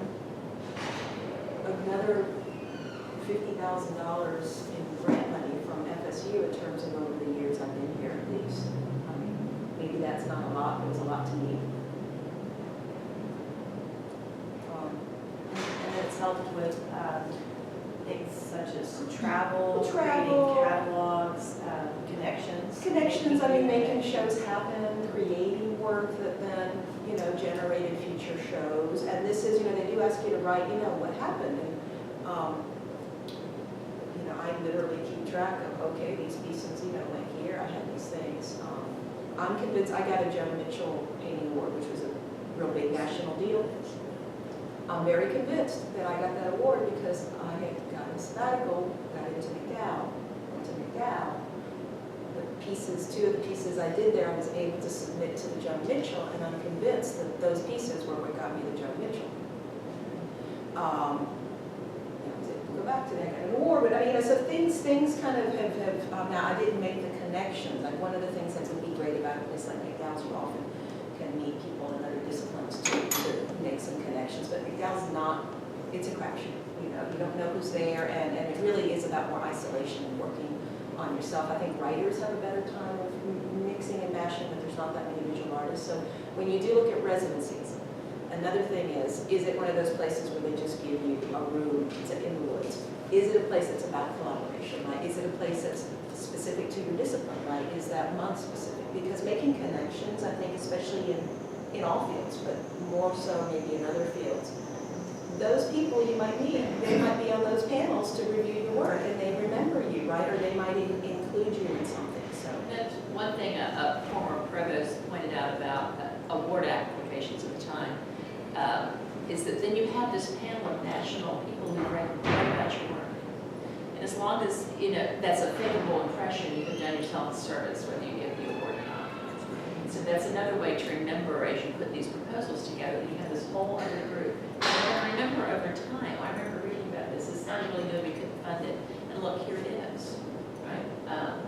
S4: another $50,000 in grant money from FSU in terms of over the years I've been here at least. Maybe that's not a lot, but it was a lot to me.
S1: And it's helped with things such as travel,
S4: Travel.
S1: creating catalogs, connections.
S4: Making shows happen, creating work that then, generated future shows. And this is, they do ask you to write, what happened. And, I literally keep track of, okay, these pieces, went here, I had these things. I'm convinced, I got a Joe Mitchell Painting Award, which was a real big national deal. I'm very convinced that I got that award because I had gotten a sabbatical, got into McDowell, went to McDowell. Two of the pieces I did there, I was able to submit to the Joe Mitchell, and I'm convinced that those pieces were what got me the Joe Mitchell. Go back to that, I got an award, but so things kind of have now I didn't make the connections. Like one of the things that would be great about a place like McDowell's, you often can meet people in other disciplines to make some connections, but McDowell's not, it's a crapshoot. You don't know who's there, and it really is about more isolation and working on yourself. I think writers have a better time of mixing and mashing, but there's not that many visual artists. So when you do look at residencies, another thing is it one of those places where they just give you a room, it's in the woods? Is it a place that's about collaboration, right? Is it a place that's specific to your discipline, right? Is that month specific? Because making connections, I think, especially in all fields, but more so maybe in other fields, those people you might meet, they might be on those panels to review your work, and they remember you, right? Or they might include you in something, so.
S2: That's one thing a former provost pointed out about award applications at the time, is that then you have this panel of national people who read about your work. And as long as, that's a favorable impression, you have done yourself a service, whether you get the award or not. So that's another way to remember as you put these proposals together, that you have this whole other group. And I remember over time, I remember reading about this, it sounded really good, we couldn't fund it, and look, here it is, right?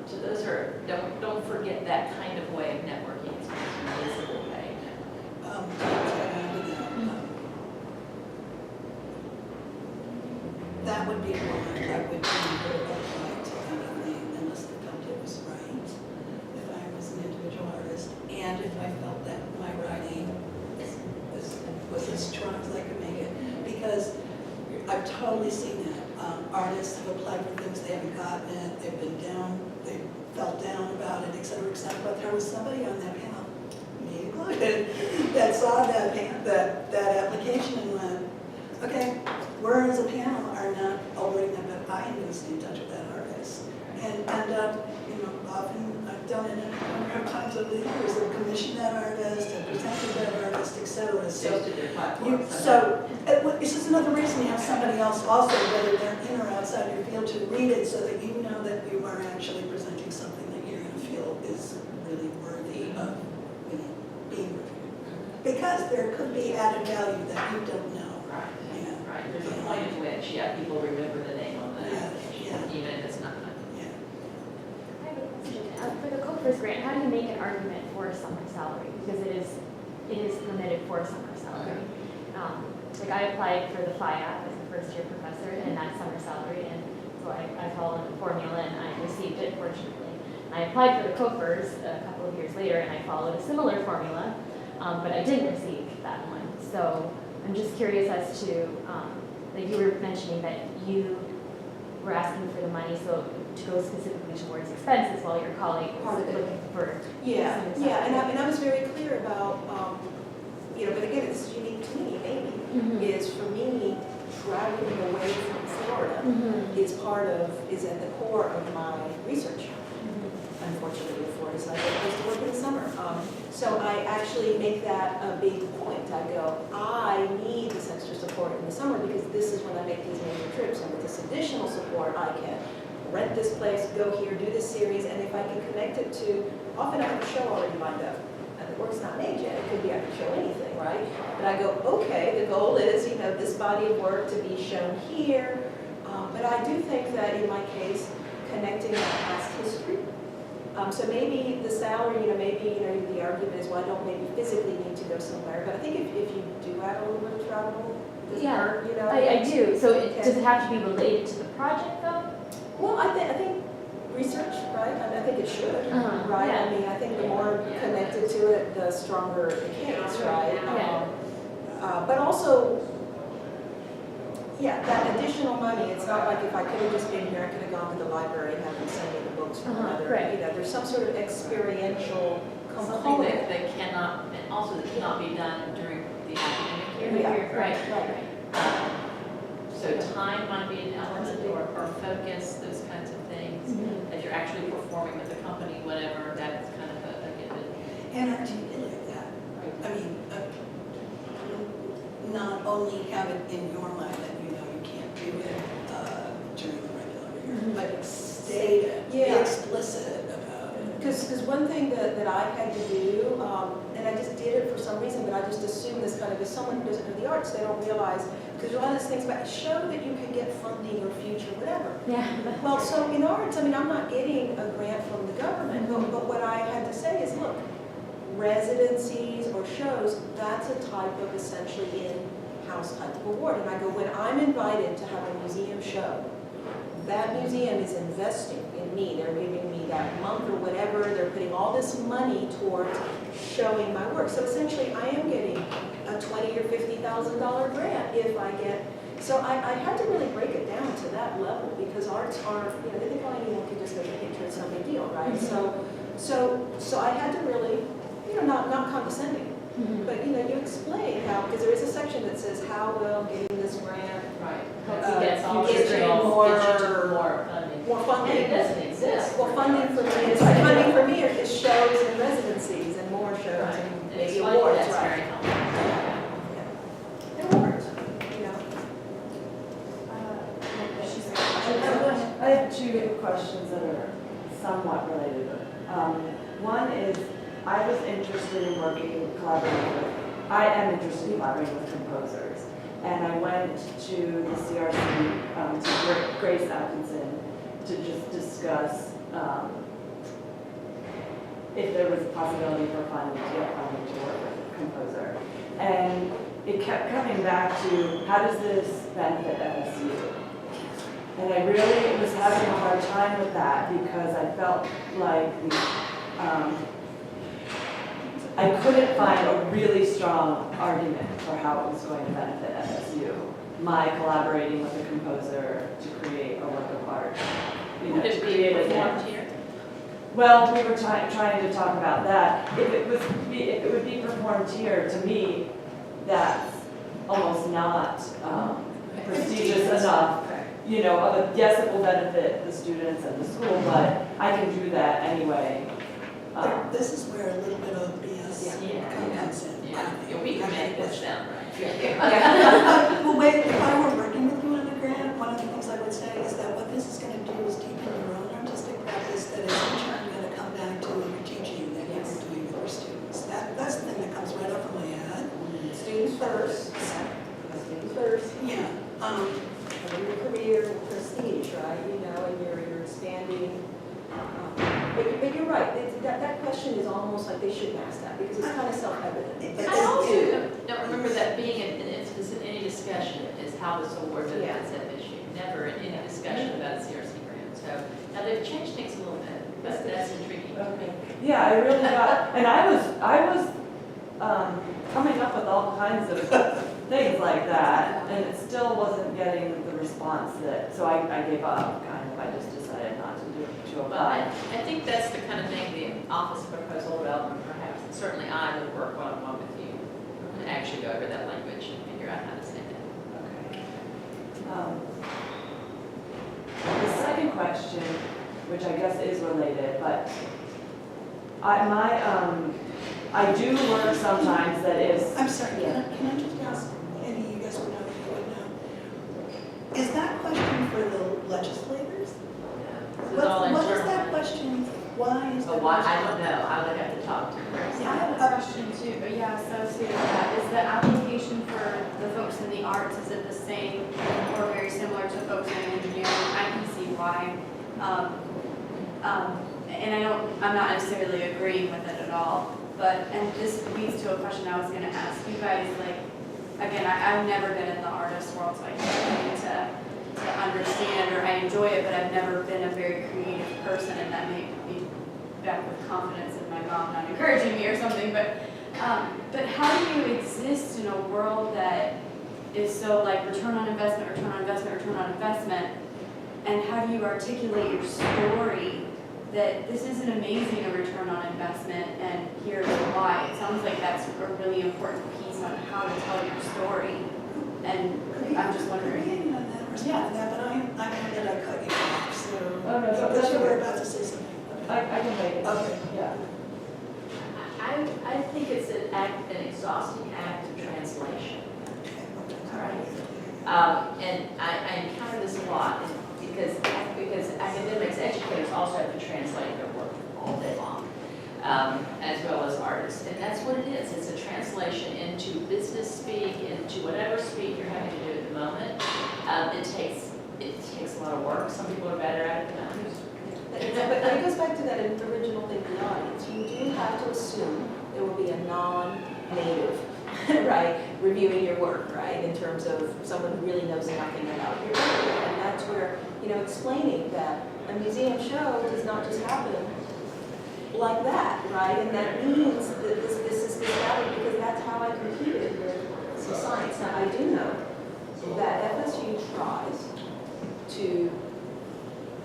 S2: So those are, don't forget that kind of way of networking, it's a visible way.
S5: That would be one that would be very polite unless the content was right. If I was an individual artist, and if I felt that my writing was as strong as I could make it, because I've totally seen that. Artists have applied for things they haven't gotten it, they've been down, they felt down about it, et cetera, but there was somebody on that panel, me included, that saw that application and went, okay, we're as a panel are not awarding them, but I am going to stay in touch with that artist. And often I've done it a number of times over the years, I've commissioned that artist, I've presented that artist, et cetera. So this is another reason you have somebody else also, whether they're in or outside your field, to read it so that you know that you are actually presenting something that you're going to feel is really worthy of being reviewed. Because there could be added value that you don't know.
S2: Right.
S5: Yeah.
S2: Right, there's a point at which, people remember the name on the application, even if it's not money.
S5: Yeah.
S7: I have a question. For the Coopers grant, how do you make an argument for a summer salary? Because it is permitted for a summer salary. I applied for the FIAP as a first-year professor, and that's summer salary, and so I followed the formula and I received it, fortunately. I applied for the Coopers a couple of years later, and I followed a similar formula, but I didn't receive that one. So I'm just curious as to, like you were mentioning that you were asking for the money to go specifically towards expenses while your colleague was looking for.
S4: Yeah, and I was very clear about, but again, this is unique to me, maybe, is for me, traveling away from Florida is at the core of my research. Unfortunately, in Florida, so I get supposed to work in the summer. So I actually make that a big point. I go, I need this extra support in the summer additional support, I can rent this place, go here, do this series, and if I can connect it to, often I have a show already lined up, and the work's not made yet, it could be I can show anything, right? But I go, okay, the goal is, this body of work to be shown here, but I do think that in my case, connecting that past history, so maybe the salary, maybe, the argument is, well, I don't maybe physically need to go somewhere, but I think if you do add a little bit of travel, does it
S7: Yeah,
S4: hurt,
S7: I do. So
S4: Okay.
S7: does it have to be related to the project though?
S4: Well, I think research, right? I think it should,
S7: Uh-huh,
S4: right?
S7: yeah.
S4: I mean, I think the more connected to it, the stronger the case, right?
S7: Yeah.
S4: But also, that additional money, it's not like if I could have just been here, I could have gone to the library and had them send me the books from another,
S7: right.
S4: there's some sort of experiential
S2: Something
S4: component.
S2: that cannot, and also that cannot be done during the academic year.
S4: Yeah.
S7: Right.
S2: So time might be an element, or focus, those kinds of things, that you're actually performing with the company, whatever, that's kind of a given.
S5: And articulate that. I mean, not only have it in your mind that you can't do it during the regular year, but state it, be
S4: Yeah.
S5: explicit about it.
S4: Because one thing that I had to do, and I just did it for some reason, but I just assumed this kind of, as someone who doesn't know the arts, they don't realize, because there's a lot of these things about show that you can get funding or future, whatever.
S7: Yeah.
S4: Well, so in arts, I'm not getting a grant from the government, but what I had to say is, look, residencies or shows, that's a type of essentially in-house type of award. And I go, when I'm invited to have a museum show, that museum is investing in me. They're giving me that month or whatever. They're putting all this money towards showing my work. So essentially, I am getting a $20,000 or $50,000 grant if I get. So I had to really break it down to that level because arts are, they think, oh, anyone can just make a picture. It's no big deal, right? So I had to really, not condescending. But you explain how, because there is a section that says how will getting this grant
S2: Right. Gets all
S4: get
S2: the
S4: you
S2: more funding.
S4: more funding.
S2: And it doesn't exist.
S4: Well, funding for me is funding for me is shows and residencies and more shows
S2: Right.
S4: and
S2: And
S4: maybe
S2: it's funny,
S4: awards,
S2: that's
S4: right?
S2: very helpful.
S4: And awards,
S9: I have two questions that are somewhat related. One is, I was interested in I am interested in collaborating with composers. And I went to the CRC, to Grace Atkinson, to just discuss if there was a possibility for funding to get funding to work with a composer. And it kept coming back to, how does this benefit FSU? And I really was having a hard time with that because I felt like I couldn't find a really strong argument for how it was going to benefit FSU, my collaborating with a composer to create a work of art.
S2: Would it be performed here?
S9: Well, we were trying to talk about that. If it would be performed here, to me, that's almost not prestigious enough. Yes, it will benefit the students and the school, but I can do that anyway.
S5: This is where a little bit of BS comes in.
S2: Yeah, we can make this sound right.
S5: Well, wait, if I were working with you on a grant, one of the things I would say is that what this is going to do is deepen your own artistic practice that is in turn going to come back to your teaching that you're doing with your students. That's the thing that comes right up from my head.
S4: students first. Students first.
S5: Yeah.
S4: Your career prestige, right? And you're expanding. But you're right. That question is almost like they shouldn't ask that because it's kind of self-evident. But
S2: I
S4: they
S2: also
S4: do.
S2: don't remember that being in any discussion is how this award benefits FSU. Never in any discussion about a CRC grant. So now they've changed things a little bit, but that's intriguing to me.
S9: Yeah, I really got, and I was coming up with all kinds of things like that, and it still wasn't getting the response so I gave up, kind of. I just decided not to
S2: But I
S9: apply.
S2: think that's the kind of thing the Office of Proposal Development, perhaps, and certainly I would work one-on-one with you and actually go over that language and figure out how to say that.
S9: Okay. The second question, which I guess is related, but I do work sometimes that is.
S5: I'm sorry, can I just ask, Andy, you guys would know if you would know. Is that question for the
S6: in the arts, is it the same or very similar to folks in engineering? I can see why. And I'm not necessarily agreeing with it at all, but, and this leads to a question I was gonna ask you guys, like, again, I've never been in the artist world, so I can't really to understand, or I enjoy it, but I've never been a very creative person, and that may be back with confidence in my mom not encouraging me or something, but how do you exist in a world that is so like return on investment, return on investment, return on investment, and how do you articulate your story that this is an amazing return on investment and here's why? It sounds like that's a really important piece on how to tell your story, and I'm just wondering.
S5: Creating on that, respond to that, but I know that I cut you off, so.
S9: Oh, no, that's
S5: Because you were
S9: okay.
S5: about to say something.
S9: I can make it.
S5: Okay.
S9: Yeah.
S2: I think it's an exhausting act of translation. All right. And I encounter this a lot because academics, educators also have to translate their work all day long, as well as artists. And that's what it is. It's a translation into business speak, into whatever speak you're having to do at the moment. It takes a lot of work. Some people are better at it than others.
S4: But it goes back to that original thing, the audience. You do have to assume there will be a non-native, right, reviewing your work, right, in terms of someone who really knows nothing about your work. And that's where, explaining that a museum show does not just happen like that, right? And that means that this is this value because that's how I competed with science. Now, I do know that FSU tries to,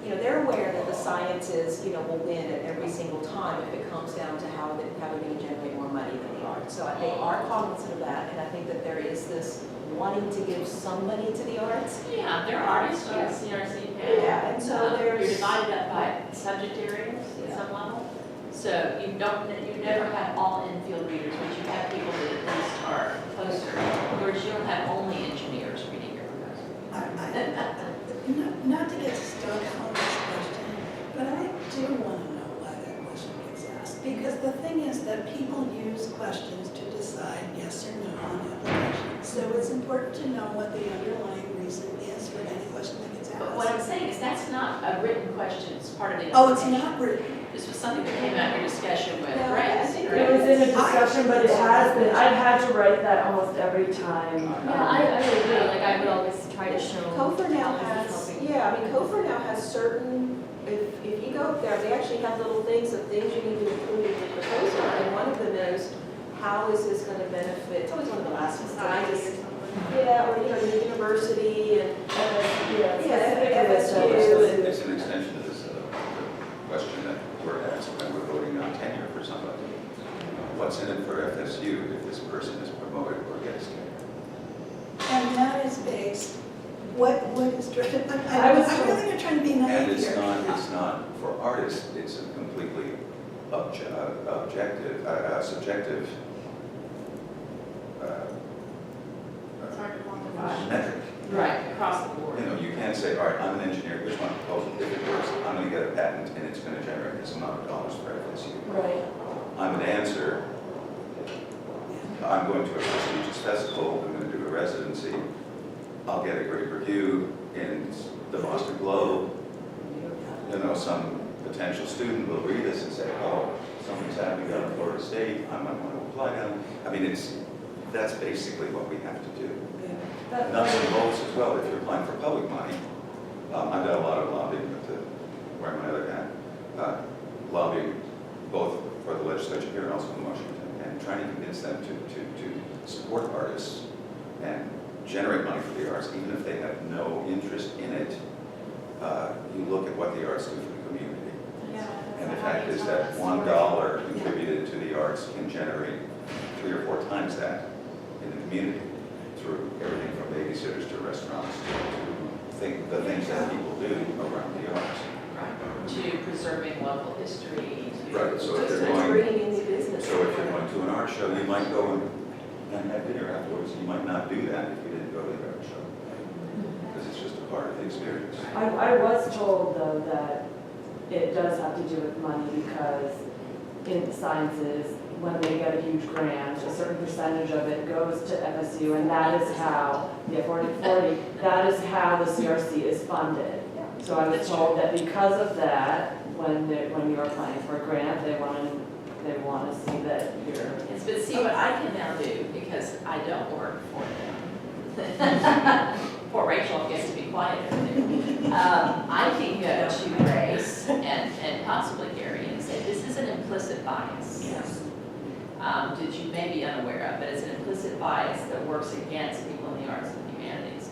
S4: they're aware that the sciences, will win at every single time if it comes down to how they're going to generate more money than the arts. So they are cognizant of that, and I think that there is this wanting to give some money to the arts.
S2: Yeah, there are artists on the CRC panel.
S4: Yeah, and so there's.
S2: You're divided up by subject areas at some level. So you never have all infield readers, but you have people that at least are closer. Whereas you don't have only engineers reading your proposal.
S5: Not to get stuck on this question, but I do want to know why that question gets asked. Because the thing is that people use questions to decide yes or no on applications. So it's important to know what the underlying reason is for any question that gets asked.
S2: But what I'm saying is that's not a written question, it's part of the
S5: Oh, it's
S2: application.
S5: not written.
S2: This was something that came out in your discussion with
S4: No, I
S2: Grace,
S4: think
S2: right?
S9: It was in a discussion, but it has been, I've had to write that almost every time.
S7: Yeah, I would agree, like I would always try to show.
S4: COFR now
S7: how this is
S4: has,
S7: helping.
S4: COFR now has certain, if you go up there, they actually have little things of things you need to include in your proposal, and one of them is, how is this gonna benefit, it's always one of the last ones, and I just, or, your university, and, FSU, and.
S3: It's an extension of this question that we're asked when we're voting on tenure for somebody. What's in it for FSU if this person is promoted or gets tenure?
S5: And that is based, what is driven,
S9: I was
S5: I'm really not trying to be naive
S3: And
S5: here.
S3: it's not, for artists, it's a completely subjective
S6: It's hard to quantify.
S3: metric.
S2: Right, across the board.
S3: You can't say, all right, I'm an engineer, here's my proposal, if it works, I'm gonna get a patent and it's gonna generate this amount of dollars for FSU.
S9: Right.
S3: I'm a dancer, I'm going to a prestigious festival, I'm gonna do a residency, I'll get a great review in the Boston Globe. Some potential student will read this and say, oh, something's happening down in Florida State, I might want to apply down. I mean, that's basically what we have to do. Nuts and bolts as well, if you're applying for public money. I've done a lot of lobbying to wear my other hat. Lobbying both for the legislature here and also in Washington, and trying to convince them to support artists and generate money for the arts, even if they have no interest in it. You look at what the arts do for the community. And the fact is that $1 contributed to the arts can generate 3 or 4 times that in the community through everything from babysitters to restaurants to the things that people do around the arts.
S2: Right. To preserving local history.
S3: Right, so if you're
S4: Just
S3: going,
S4: bringing in new business.
S3: so if you're going to an art show, you might go and have dinner afterwards. You might not do that if you didn't go to the art show. Because it's just a part of the experience.
S9: I was told though that it does have to do with money because in sciences, when they get a huge grant, a certain percentage of it goes to FSU, and that is how, 40/40, that is how the CRC is funded. So I was told that because of that, when you're applying for a grant, they want to see that you're.
S2: Yes, but see what I can now do, because I don't work for them. Poor Rachel gets to be quiet over there. I can go to Grace and possibly Gary and say, this is an implicit bias.
S4: Yes.
S2: That you may be unaware of, but it's an implicit bias that works against people in the arts and humanities.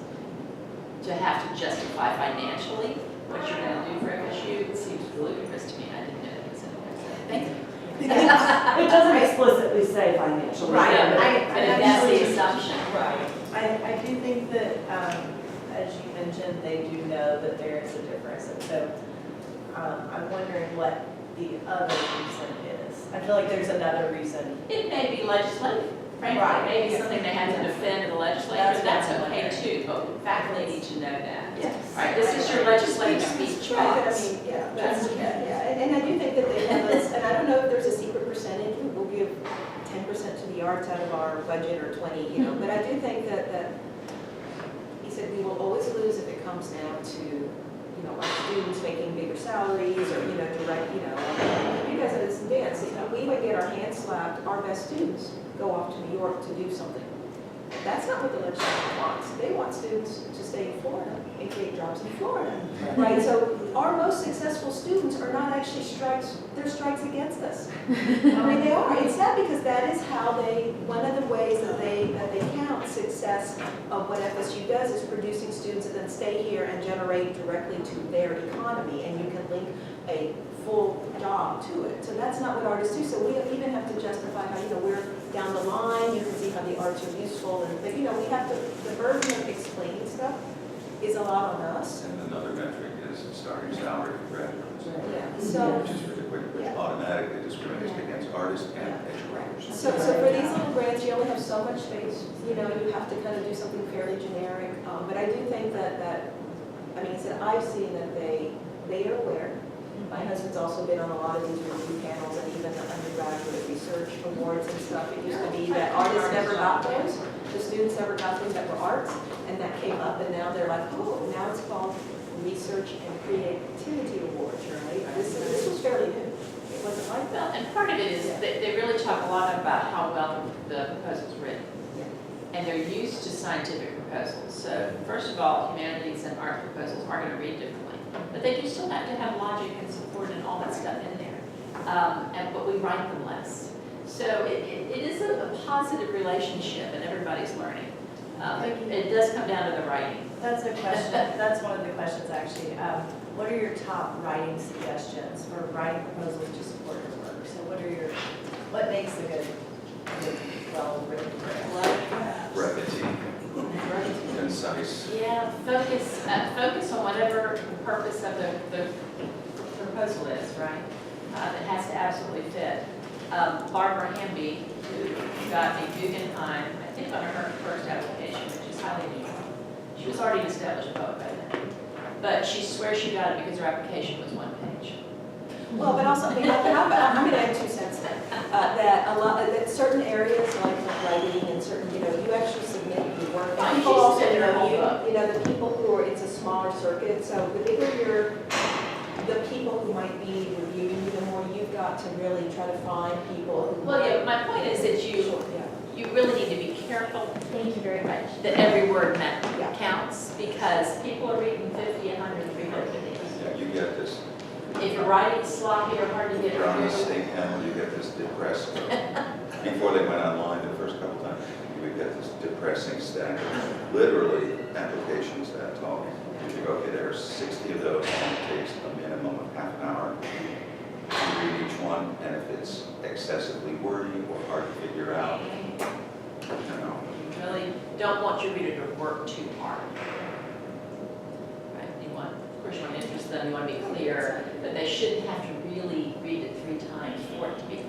S2: To have to justify financially what you're going to do for FSU seems ludicrous to me. I didn't know that was in there, so thank you.
S9: It doesn't explicitly say financial.
S1: Right.
S2: Yeah, but
S1: I
S2: that's the
S1: actually-
S2: assumption.
S1: Right. I do think that, as you mentioned, they do know that there is a difference. And so I'm wondering what the other reason is. I feel like there's another reason.
S2: It may be legislative, frankly,
S1: Right.
S2: maybe something they have to defend in the legislature, that's
S1: what I'm
S2: okay
S1: wondering.
S2: too, but faculty need to know that.
S1: Yes.
S2: Right, this is your legislative speech
S4: Right, but I
S2: box.
S4: mean, yeah, and I do think that they have us, and I don't know if there's a secret percentage, we'll give 10% to the arts out of our budget or 20, but I do think that he said we will always lose if it comes down to, our students making bigger salaries or, direct, you guys at this dance, we would get our hands slapped, our best students go off to New York to do something. That's not what the legislature wants. They want students to stay in Florida and create jobs in Florida, right? So our most successful students are not actually strikes, they're strikes against us. I mean, they are. It's sad because that is how one of the ways that they count success of what FSU does is producing students that then stay here and generate directly to their economy, and you can link a full job to it. So that's not what artists do. So we even have to justify how, we're down the line, you can see how the arts are useful, but we have to, the burden of explaining stuff is a lot on us.
S3: And another metric is starting salary for graduates,
S4: Yeah, so,
S3: which is ridiculous, which
S4: Yeah.
S3: automatically discriminates
S4: Yeah.
S3: against artists and educators.
S4: so for these little grants, you only have so much space, you have to kind of do something fairly generic, but I do think that I mean, I said, I've seen that they are aware. My husband's also been on a lot of these review panels and even the undergraduate research awards and stuff. It used to be that artists never got those, the students never got things that were arts, and that came up, and now they're like, oh, now it's called Research and Creativity Awards, right? This was fairly new. It wasn't like
S2: Well,
S4: that.
S2: and part of it is they really talk a lot about how well the proposal's written.
S4: Yeah.
S2: And they're used to scientific proposals. So first of all, humanities and art proposals are going to read differently. But they do still have to have logic and support and all that stuff in there. But we write them less. So it is a positive relationship and everybody's learning. It does come down to the writing.
S1: That's a question, that's one of the questions actually. What are your top writing suggestions for writing proposals to support your work? So what makes a good well-written grant?
S3: Brevity, concise.
S2: Yeah, focus on whatever the purpose of the proposal is, right? That has to absolutely fit. Barbara Hamby, who got a Guggenheim, I think on her first application, which is highly unusual. She was already an established poet by then. But she swears she got it because her application was 1 page.
S4: Well, but also, I'm going to add 2 cents then. That certain areas like writing and certain, you actually submit your work.
S2: Right,
S4: And people
S2: she
S4: also
S2: submitted her
S4: know
S2: whole
S4: you,
S2: book.
S4: the people who are, it's a smaller circuit, so the bigger the people who might be reviewing you, the more you've got to really try to find people who.
S2: Well, yeah, my point is that
S4: Yeah.
S2: you really need to be careful
S7: Thank you very much.
S2: that every word
S4: Yeah.
S2: counts, because people are reading 50, 100, 300 things.
S3: Yeah, you get this,
S2: If you're writing sloppy or hard to get
S3: you're on the
S2: through,
S3: state panel, you get this depressed, before they went online the first couple times, you would get this depressing stack of literally applications that tall. You go, okay, there are 60 of those, and it takes a minimum of half an hour to read each one, and if it's excessively wordy or hard to figure out,
S2: you really don't want your reader to work too hard. Right? You want, of course, you want to interest them, you want to be clear, but they shouldn't have to really read it 3 times for it to be clear.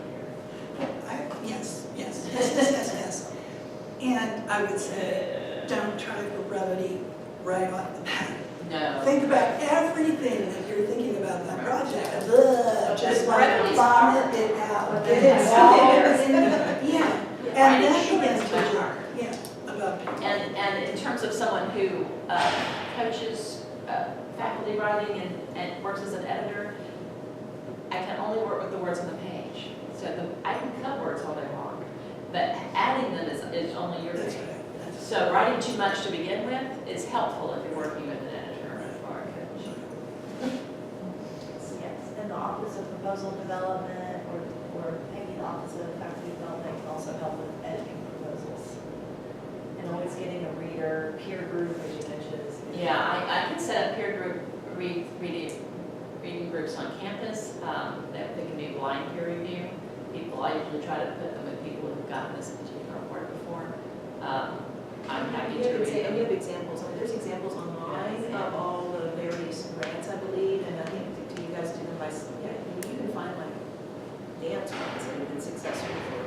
S5: Yes. And I would say, don't try for brevity right off the bat.
S2: No.
S5: Think about everything that you're thinking about that project, just
S2: But
S5: like
S2: really
S5: vomit it out.
S7: But
S5: Get
S7: then
S5: it
S7: it's
S5: out. Yeah, and
S2: Writing
S5: that
S2: short
S5: begins
S2: is
S5: to,
S2: much harder.
S5: yeah, about people.
S2: And in terms of someone who coaches faculty writing and works as an editor, I can only work with the words on the page. So I can cut words all day long, but adding them is only your
S5: That's
S2: thing.
S5: right.
S2: So writing too much to begin with is helpful if you're working with an editor or a coach.
S1: Yes, and the Office of Proposal Development, or maybe the Office of Faculty Development can also help with editing proposals. And always getting a reader, peer group, as you mentioned.
S2: Yeah, I can set up peer group reading groups on campus that they can do blind peer review. I usually try to put them with people who've gotten this particular award before. I'm happy to read them.
S4: And you have examples, I mean, there's examples online of all the various grants, I believe, and I think do you guys do them by, yeah, you can find like dance ones that have been successful for.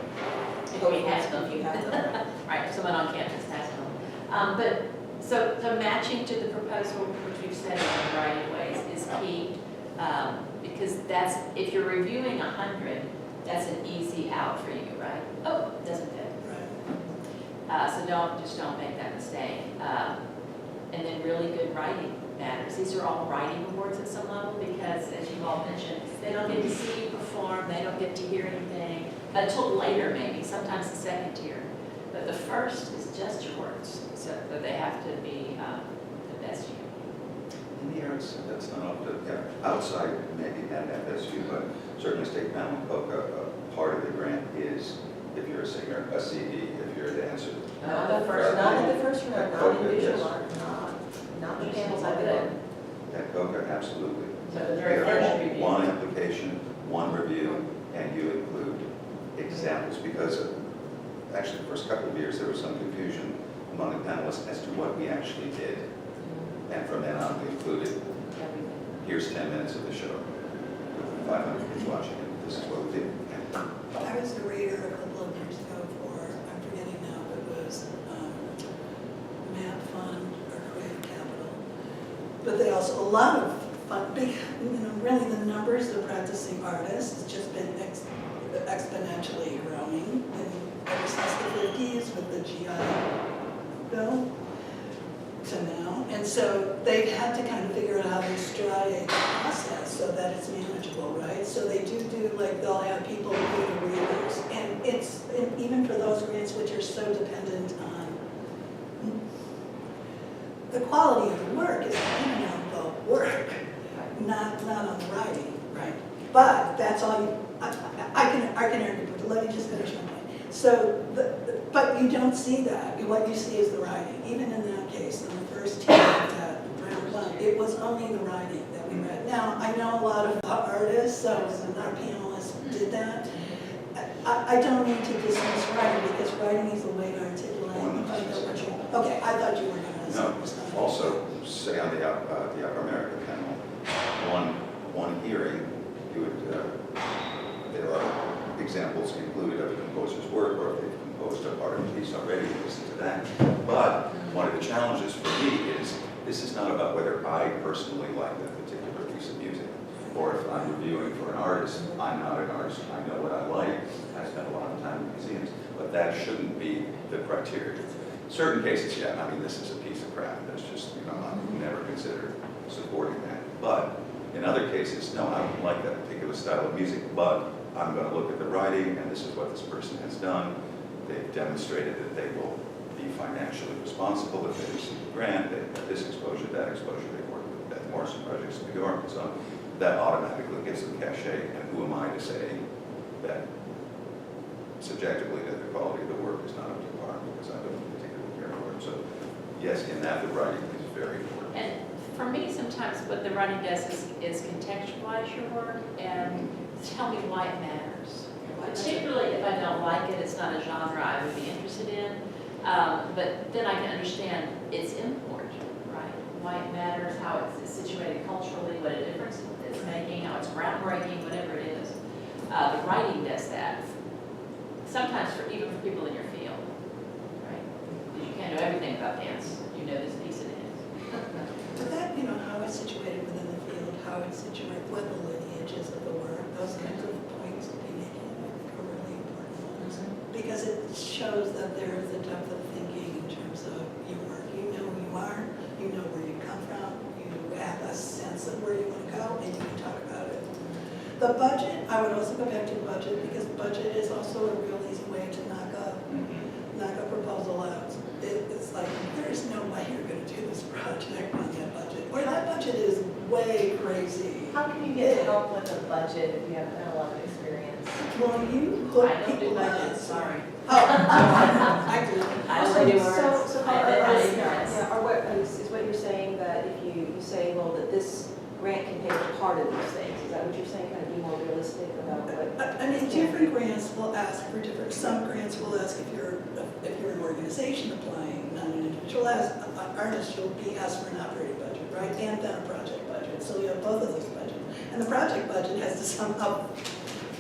S2: If we have them.
S4: If you have them.
S2: Right, if someone on campus has them. But, so matching to the proposal, which we've said in a variety of ways, is key. Because that's, if you're reviewing 100, that's an easy out for you, right? Oh, it doesn't fit. So don't make that mistake. And then really good writing matters. These are all writing awards at some level because, as you've all mentioned, they don't get to see you perform, they don't get to hear anything until later maybe, sometimes the second tier. But the first is just your words, so that they have to be the best you can.
S3: In the arts, that's not up to, outside maybe at FSU, but certainly State Panel and COCA, part of the grant is if you're a singer, a CD, if you're a dancer.
S4: Not the first round, not in visual
S3: Yes.
S4: art, not the panels I've been on.
S3: At COCA, absolutely.
S2: So the very first review.
S3: One application, one review, and you include examples, because actually the first couple of years, there was some confusion among the panelists as to what we actually did. And from then on, we included, here's 10 minutes of the show, with 500 kids watching it, this is what we did.
S5: I was a reader a couple of years ago for, I'm forgetting now, it was Map Fund or Creative Capital. But they also, a lot of fun, big, really the numbers of practicing artists has just been exponentially growing ever since the 50s with the GI Bill to now. And so they've had to kind of figure out how to striate the process so that it's manageable, right? So they do like, they'll have people do the readers. And and even for those grants which are so dependent on the quality of the work is dependent on the work, not on the writing, right? But that's all you, I can argue, but let me just finish my point. So, but you don't see that. What you see is the writing. Even in that case, in the first tier of that round one, it was only the writing that we read. Now, I know a lot of artists, so our panelists did that. I don't need to dismiss writing because writing is a way to articulate. Okay, I thought you were going to say something.
S3: Also, say on the Upper America panel, one hearing, you would, there are examples included of a composer's work, or if they've composed a part of a piece already, you listen to that. But one of the challenges for me is, this is not about whether I personally like that particular piece of music, or if I'm reviewing for an artist. I'm not an artist, I know what I like, I spend a lot of time in museums, but that shouldn't be the criteria. Certain cases, yeah, I mean, this is a piece of crap, that's just, I would never consider supporting that. But in other cases, no, I don't like that particular style of music, but I'm going to look at the writing, and this is what this person has done. They've demonstrated that they will be financially responsible if they receive a grant, they've got this exposure, that exposure, they've worked with Beth Morrison projects in New York, and so on. That automatically gives them cachet, and who am I to say that subjectively that the quality of the work is not up to par, because I don't particularly care for it. So yes, in that, the writing is very important.
S2: And for me, sometimes what the writing does is contextualize your work and tell me why it matters. Particularly if I don't like it, it's not a genre I would be interested in. But then I can understand its import, right? Why it matters, how it's situated culturally, what a difference it's making, how it's groundbreaking, whatever it is. The writing does that. Sometimes even for people in your field, right? Because you can't know everything about dance. You know this piece of dance.
S5: But that at, how it's situated within the field, how it's situated, what the lineage is of the work, those kinds of points to be making, I think are really important ones. Because it shows that there is a depth of thinking in terms of your work. You know who you are, you know where you come from, you have a sense of where you want to go, and you can talk about it. The budget, I would also go back to the budget, because budget is also a real easy way to knock a proposal out. It's like, there's no way you're going to do this project on that budget, or that budget is way crazy.
S1: How can you get help with a budget if you haven't had a lot of experience?
S5: Well, you put
S2: I don't do
S5: people on.
S2: budgets, sorry.
S5: Oh, I do.
S2: I only do
S4: So,
S2: words.
S4: so
S2: I
S4: are-
S2: did
S4: are-
S2: not ignorance.
S4: yeah, are what, is what you're saying that if you say, well, that this grant can pay for part of these things, is that what you're saying, kind of be more realistic about what?
S5: I mean, different grants will ask for different, some grants will ask if you're an organization applying, not an individual artist, you'll be asked for an operating budget, right? And then a project budget, so you have both of those budgets. And the project budget has to somehow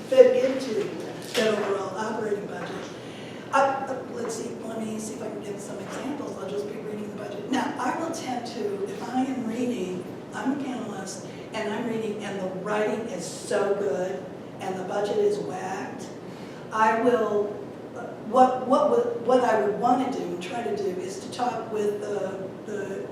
S5: fit into the overall operating budget. Let's see, let me see if I can give some examples. I'll just be reading the budget. Now, I will tend to, if I am reading, I'm a panelist, and I'm reading, and the writing is so good, and the budget is whacked, I will, what I would want to do, and try to do, is to talk with the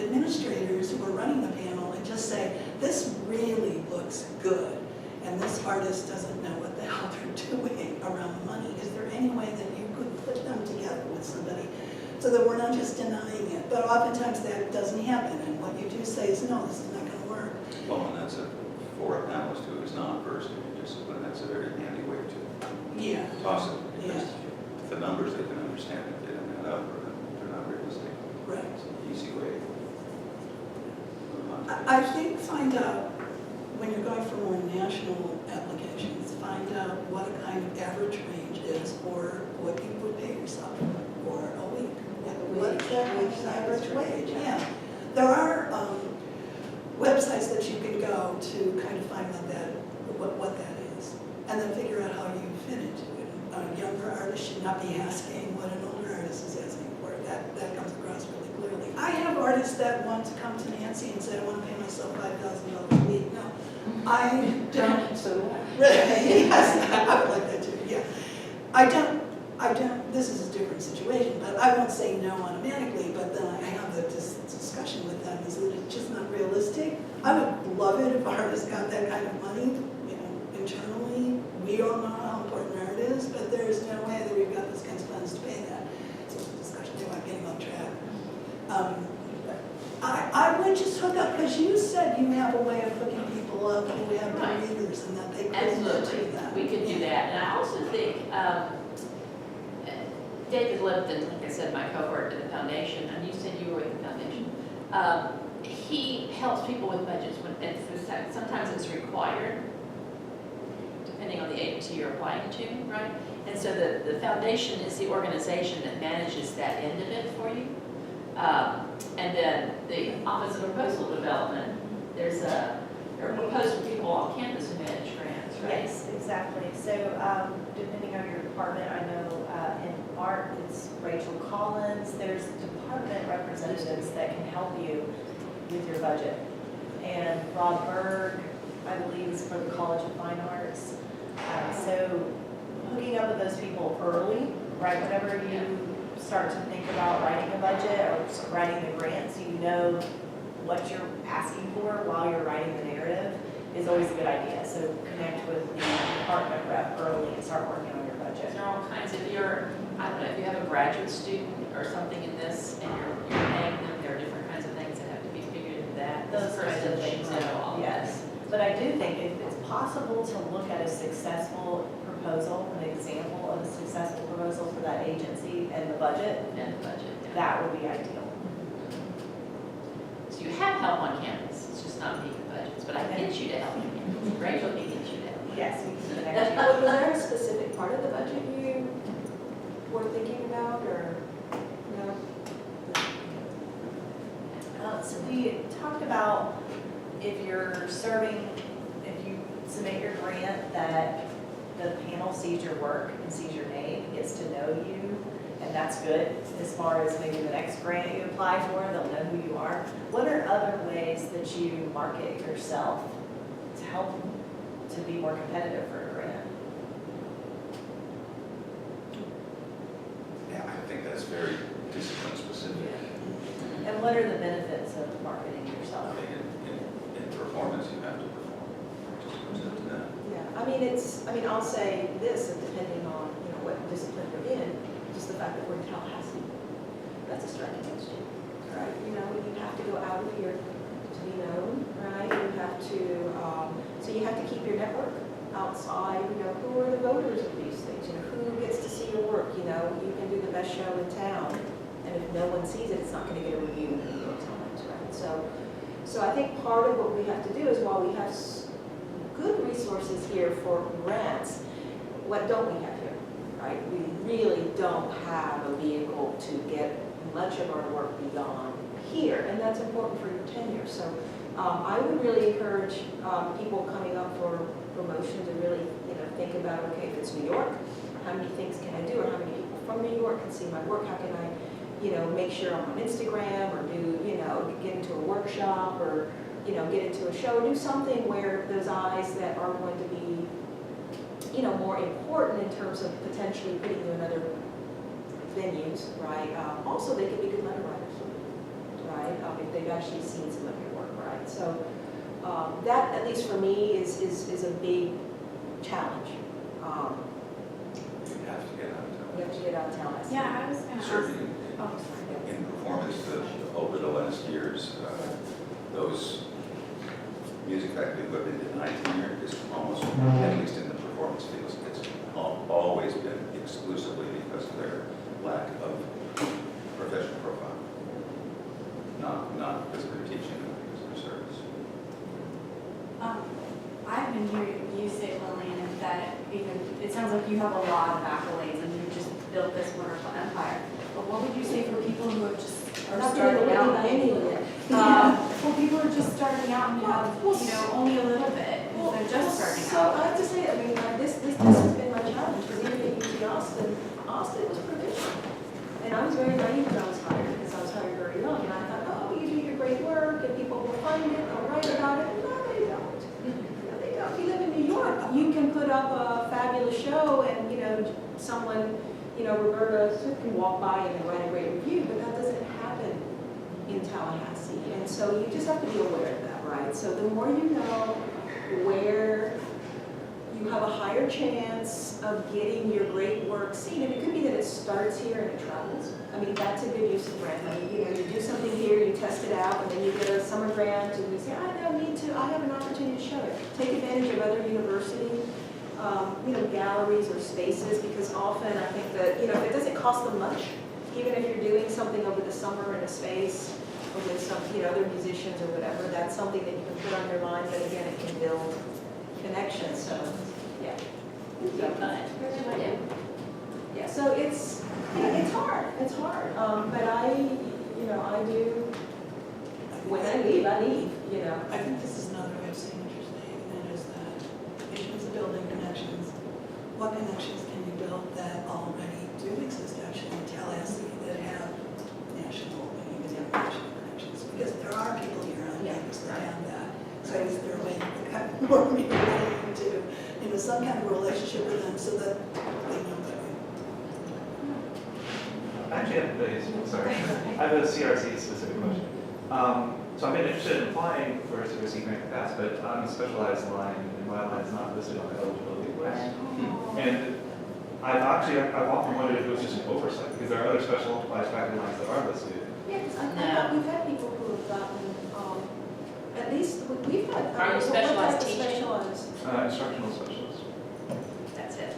S5: administrators who are running the panel and just say, this really looks good, and this artist doesn't know what the hell they're doing around the money. Is there any way that you could put them together with somebody so that we're not just denying it? But oftentimes that doesn't happen, and what you do say is, no, this is not going to work.
S3: Well, and that's for a panelist who is not versed in your discipline, that's a very handy way to
S5: Yeah.
S3: toss it.
S5: Yeah.
S3: Because the numbers they can understand if they don't add up, or they're not realistic.
S5: Right.
S3: It's an easy way.
S5: I think find out, when you're going for more national applications, find out what a kind of average range is for what you would pay yourself for a week. What is the average wage? Yeah. There are websites that you can go to kind of find what that is, and then figure out how you fit into it. A younger artist should not be asking what an older artist is asking for. That comes across really clearly. I have artists that want to come to Nancy and say, I want to pay myself $5,000 a week. No, I don't.
S4: So,
S5: Yes, I would like that too, yeah. I don't, this is a different situation, but I won't say no automatically, but then I have the discussion with them, is that it's just not realistic. I would love it if artists got that kind of money, internally. We all know how important art is, but there is no way that we've got those kinds of funds to pay that. So it's a discussion, I'm getting off track. I would just hook up, because you said you have a way of hooking people up who have
S2: Right.
S5: the readers and that they couldn't
S2: Absolutely,
S5: do that.
S2: we could do that. And I also think David Lipton, like I said, my cohort at the foundation, and you said you were at the foundation, he helps people with budgets when, and sometimes it's required, depending on the agency you're applying to, right? And so the foundation is the organization that manages that end of it for you. And then the Office of Proposal Development, there are proposal people on campus who manage grants, right?
S1: Yes, exactly. So depending on your department, I know in art, it's Rachel Collins. There's department representatives that can help you with your budget. And Rob Berg, I believe, is for the College of Fine Arts. So hooking up with those people early, right, whenever you start to think about writing a budget or writing the grants, you know what you're asking for while you're writing the narrative is always a good idea. So connect with the department rep early and start working on your budget.
S2: There are all kinds, if you're, I don't know, if you have a graduate student or something in this and you're paying them, there are different kinds of things that have to be figured into that.
S1: Those
S2: This
S1: kinds
S2: person
S1: of things,
S2: should know all of
S1: yes. But I do think if it's possible to look at a successful proposal, an example of a successful proposal for that agency and the budget,
S2: this, and the budget. Yeah.
S1: that would be ideal.
S2: So you have help on campus, it's just not making budgets, but I can get you to help on campus. Rachel can get you to help.
S1: Yes, we can connect you.
S4: was there a specific part of the budget you were thinking about, or no?
S1: So we talked about if you're serving, if you submit your grant, that the panel sees your work and sees your name, gets to know you, and that's good as far as maybe the next grant you apply apply for, they'll know who you are. What are other ways that you market yourself to help to be more competitive for a grant?
S3: Yeah, I think that's very discipline specific.
S1: And what are the benefits of marketing
S3: I
S1: yourself?
S3: think in performance, you have to perform. It just comes down to that.
S4: Yeah, I'll say this, and depending on, what discipline you're in, just the fact that we're in Tallahassee, that's a strike against you, right? You have to go out of here to be known, right? You have to, so you have to keep your network outside, who are the voters of these things? Who gets to see your work? You can do the best show in town, and if no one sees it, it's not gonna get a review in the New York Times, right? So I think part of what we have to do is, while we have good resources here for grants, what don't we have here, right? We really don't have a vehicle to get much of our work beyond here, and that's important for your tenure. So I would really encourage people coming up for promotion to really, think about, okay, if it's New York, how many things can I do, or how many people from New York can see my work? How can I, make sure I'm on Instagram, or do, get into a workshop, or, get into a show, do something where those eyes that are going to be, more important in terms of potentially putting you in other venues, right? Also, they could be good letter writers, right? If they've actually seen some of your work, right? So that, at least for me, is a big challenge.
S3: You have to get out of town.
S4: You have to get out of town.
S6: Yeah, I was gonna ask.
S3: Certainly
S6: Oh, sorry.
S3: in performance, over the last years, those music faculty who have been denied tenure is almost, at least in the performance fields, it's always been exclusively because of their lack of professional profile. Not because of their teaching, but because of their service.
S6: I've been hearing you say, Lillian, that it sounds like you have a lot of accolades and you've just built this wonderful empire. But what would you say for people who have just are
S4: Not
S6: starting
S4: doing
S6: out?
S4: anything yet.
S6: Well, people are just starting out and have, only a little bit. They're just starting
S4: So
S6: out.
S4: I have to say, this has been my challenge, because even at UT Austin was provincial. And I was very naive when I was hired, because I was hired very young, and I thought, oh, you do your great work, and people will find it, they'll write about it. No, they don't. No, they don't. If you live in New York, you can put up a fabulous show, and, someone, Roberta can walk by and write a great review, but that doesn't happen in Tallahassee. And so you just have to be aware of that, right? So the more you know where you have a higher chance of getting your great work seen, and it could be that it starts here and it travels. That's a good use of grant money. You do something here, you test it out, and then you get a summer grant, and you say, I don't need to, I have an opportunity to show it. Take advantage of other university, galleries or spaces, because often I think that, if it doesn't cost them much, even if you're doing something over the summer in a space, or with some, other musicians or whatever, that's something that you can put on your line, but again, it can build connections, so, yeah. Yeah, so it's hard, but I do, when I leave,
S5: I think this is another way of saying what you're saying, and that is that patients are building connections. What connections can you build that already do exist actually in Tallahassee that have national and even international connections? Because there are people here on campus that have that. So is there a way to kind of more me into, some kind of relationship with them so that they know that way?
S8: Sorry, I have a CRC specific question. So I've been interested in applying for a CRC grant in the past, but I'm a specialized line, and my line is not listed on the eligibility list. And I've often wondered if it was just an oversight, because there are other specialized faculty lines that are listed.
S4: Yes,
S2: No.
S4: we've had people who have gotten, at least, we've had.
S2: Are you
S4: what
S2: specialized
S4: type of
S2: teaching?
S4: specialized?
S8: Instructional specialist.
S2: That's it.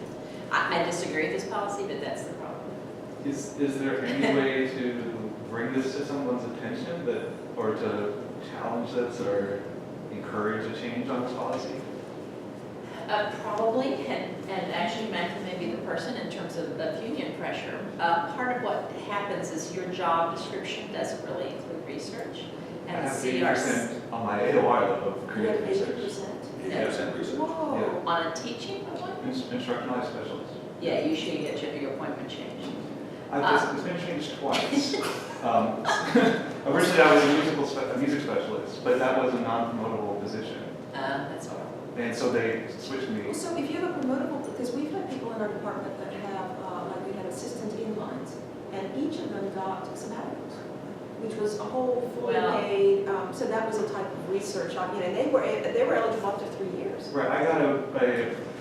S2: I disagree with this policy, but that's the problem.
S8: Is there any way to bring this to someone's attention or to challenge this or encourage a change on this policy?
S2: Probably, and actually Michael may be the person in terms of union pressure. Part of what happens is your job description doesn't really include research.
S8: I
S2: And
S8: have
S2: the
S8: 80% on my AOI of
S4: We
S8: creative
S4: have
S8: research.
S4: 80%.
S3: 80% research.
S4: Whoa.
S2: On a teaching one,
S8: Instructional specialist.
S2: yeah, usually you get your appointment changed.
S8: It's been changed twice. Originally, I was a music specialist, but that was a non-promotable position.
S2: That's all.
S8: And so they switched me.
S4: So if you have a promotable, because we've had people in our department that have, like we had assistant inlines, and each of them got sabbaticals, which was a whole fully
S2: Well-
S4: paid, so that was a type of research, and they were eligible up to 3 years.
S8: Right, I got a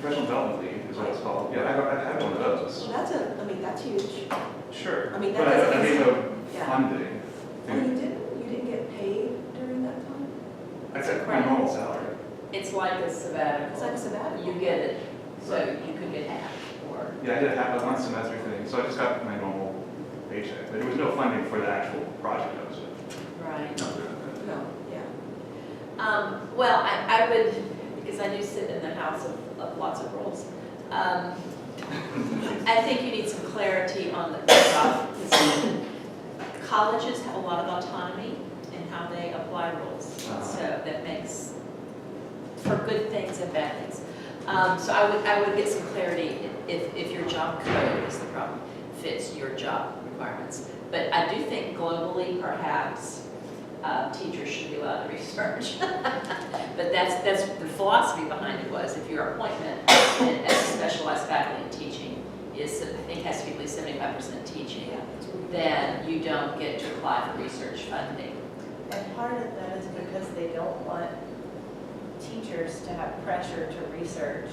S8: professional development lead, is what it's called. Yeah, I've had one of those.
S4: So that's huge.
S8: Sure.
S4: I mean, that
S8: But I
S4: doesn't-
S8: made no
S4: Yeah.
S8: funding.
S4: Oh, you didn't get paid during that time?
S8: I said my normal salary.
S2: It's like a sabbatical.
S4: It's like a sabbatical.
S2: You get it, so you could get half, or,
S8: Yeah, I did have a one semester thing, so I just got my normal paycheck. But there was no funding for the actual project I was doing.
S2: right.
S4: No, yeah.
S2: Well, I would, because I do sit in the house of lots of roles, I think you need some clarity on the job position. Colleges have a lot of autonomy in how they apply rules, so that makes for good things and bad things. So I would get some clarity if your job code is the problem, fits your job requirements. But I do think globally, perhaps, teachers should be allowed to research. But that's the philosophy behind it was if your appointment as a specialized faculty in teaching is, I think has to be at least 75% teaching, then you don't get to apply for research funding.
S1: And part of that is because they don't want teachers to have pressure to research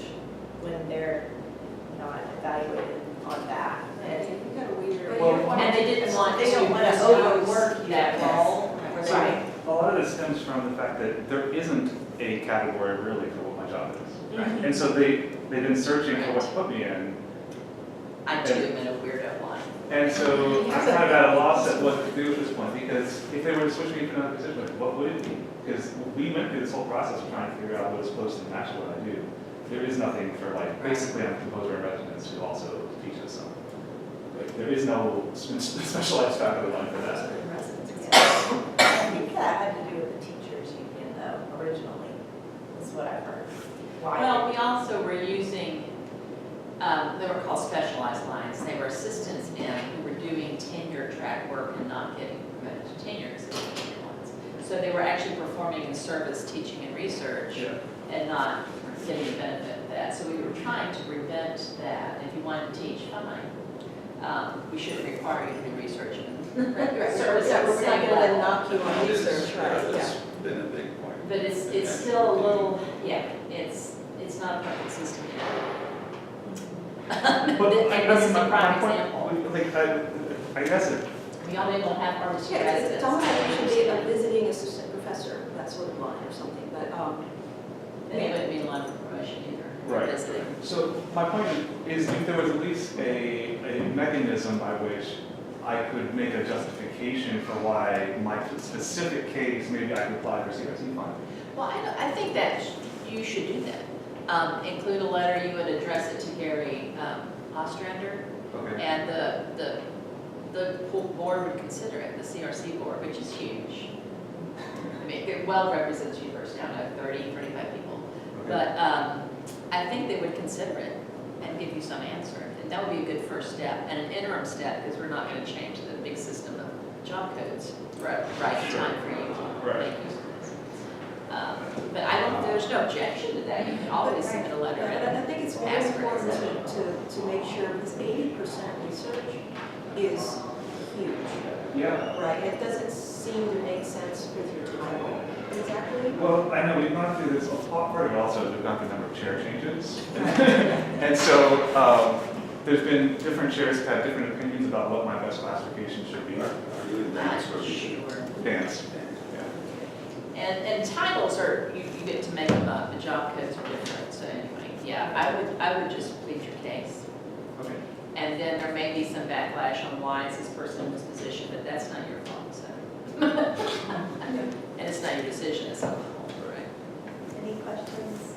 S1: when they're not evaluated on that. And
S4: You gotta weed your.
S8: Well,
S2: And they didn't want
S1: they don't want to
S2: to
S1: overwork
S2: that
S1: that
S2: role.
S1: role.
S2: Right.
S8: A lot of this stems from the fact that there isn't a category really for what my job is.
S2: Mhm.
S8: And so they've been searching for what to put me in.
S2: I too am in a weirdo line.
S8: And so I'm kind of at a loss at what to do at this point, because if they were to switch me to another position, what would it be? Because we went through this whole process of trying to figure out what is supposed to match what I do. There is nothing for basically I'm a composer in residence who also teaches some. There is no specialized faculty line for that.
S1: I think that had to do with the teachers union though, originally, is what I've heard. Why?
S2: Well, we also were using, they were called specialized lines. They were assistants in who were doing tenure track work and not getting promoted to tenure lines. So they were actually performing in service, teaching and research,
S8: Yeah.
S2: and not getting the benefit of that. So we were trying to prevent that. If you wanted to teach, fine. We shouldn't require you to do research in service at the
S4: We're not
S2: same
S4: gonna
S2: level.
S4: knock you on research, right?
S3: That's been a big point.
S2: But it's still a little, yeah, it's not a perfect system yet. And this is a prime example.
S8: I guess it,
S2: We all able to have artists
S4: Yeah,
S2: residents.
S4: it's almost like you should be a visiting assistant professor, that sort of line or something, but,
S2: Then it wouldn't be in line for promotion either.
S8: Right.
S2: Visiting.
S8: so my point is if there was at least a mechanism by which I could make a justification for why my specific case, maybe I could apply for CRC fund.
S2: Well, I think that you should do that. Include a letter, you would address it to Gary Ostrander,
S8: Okay.
S2: and the whole board would consider it, the CRC board, which is huge. I mean, it well represents university, I don't know, 30, 35 people. But I think they would consider it and give you some answer. And that would be a good first step, and an interim step, because we're not going to change the big system of job codes right in time for you to
S8: Right.
S2: make use of this. But there's no objection to that. You can always submit a letter
S4: yeah, but I
S2: and
S4: think it's very
S2: ask for an
S4: important
S2: exception.
S4: to make sure, because 80% research is huge,
S8: Yeah.
S4: right? It doesn't seem to make sense with your title exactly.
S8: Well, I know we've gone through this, part of it also is we've gone through a number of chair changes. And so there's been different chairs have had different opinions about what my best classification should be.
S3: Are you in dance or
S2: Sure.
S8: Dance.
S2: And titles are, you get to make them up, the job codes are different, so anyway, yeah, I would just plead your case.
S8: Okay.
S2: And then there may be some backlash on why is this person in this position, but that's not your fault, so. And it's not your decision, it's on the whole, right?
S1: Any questions?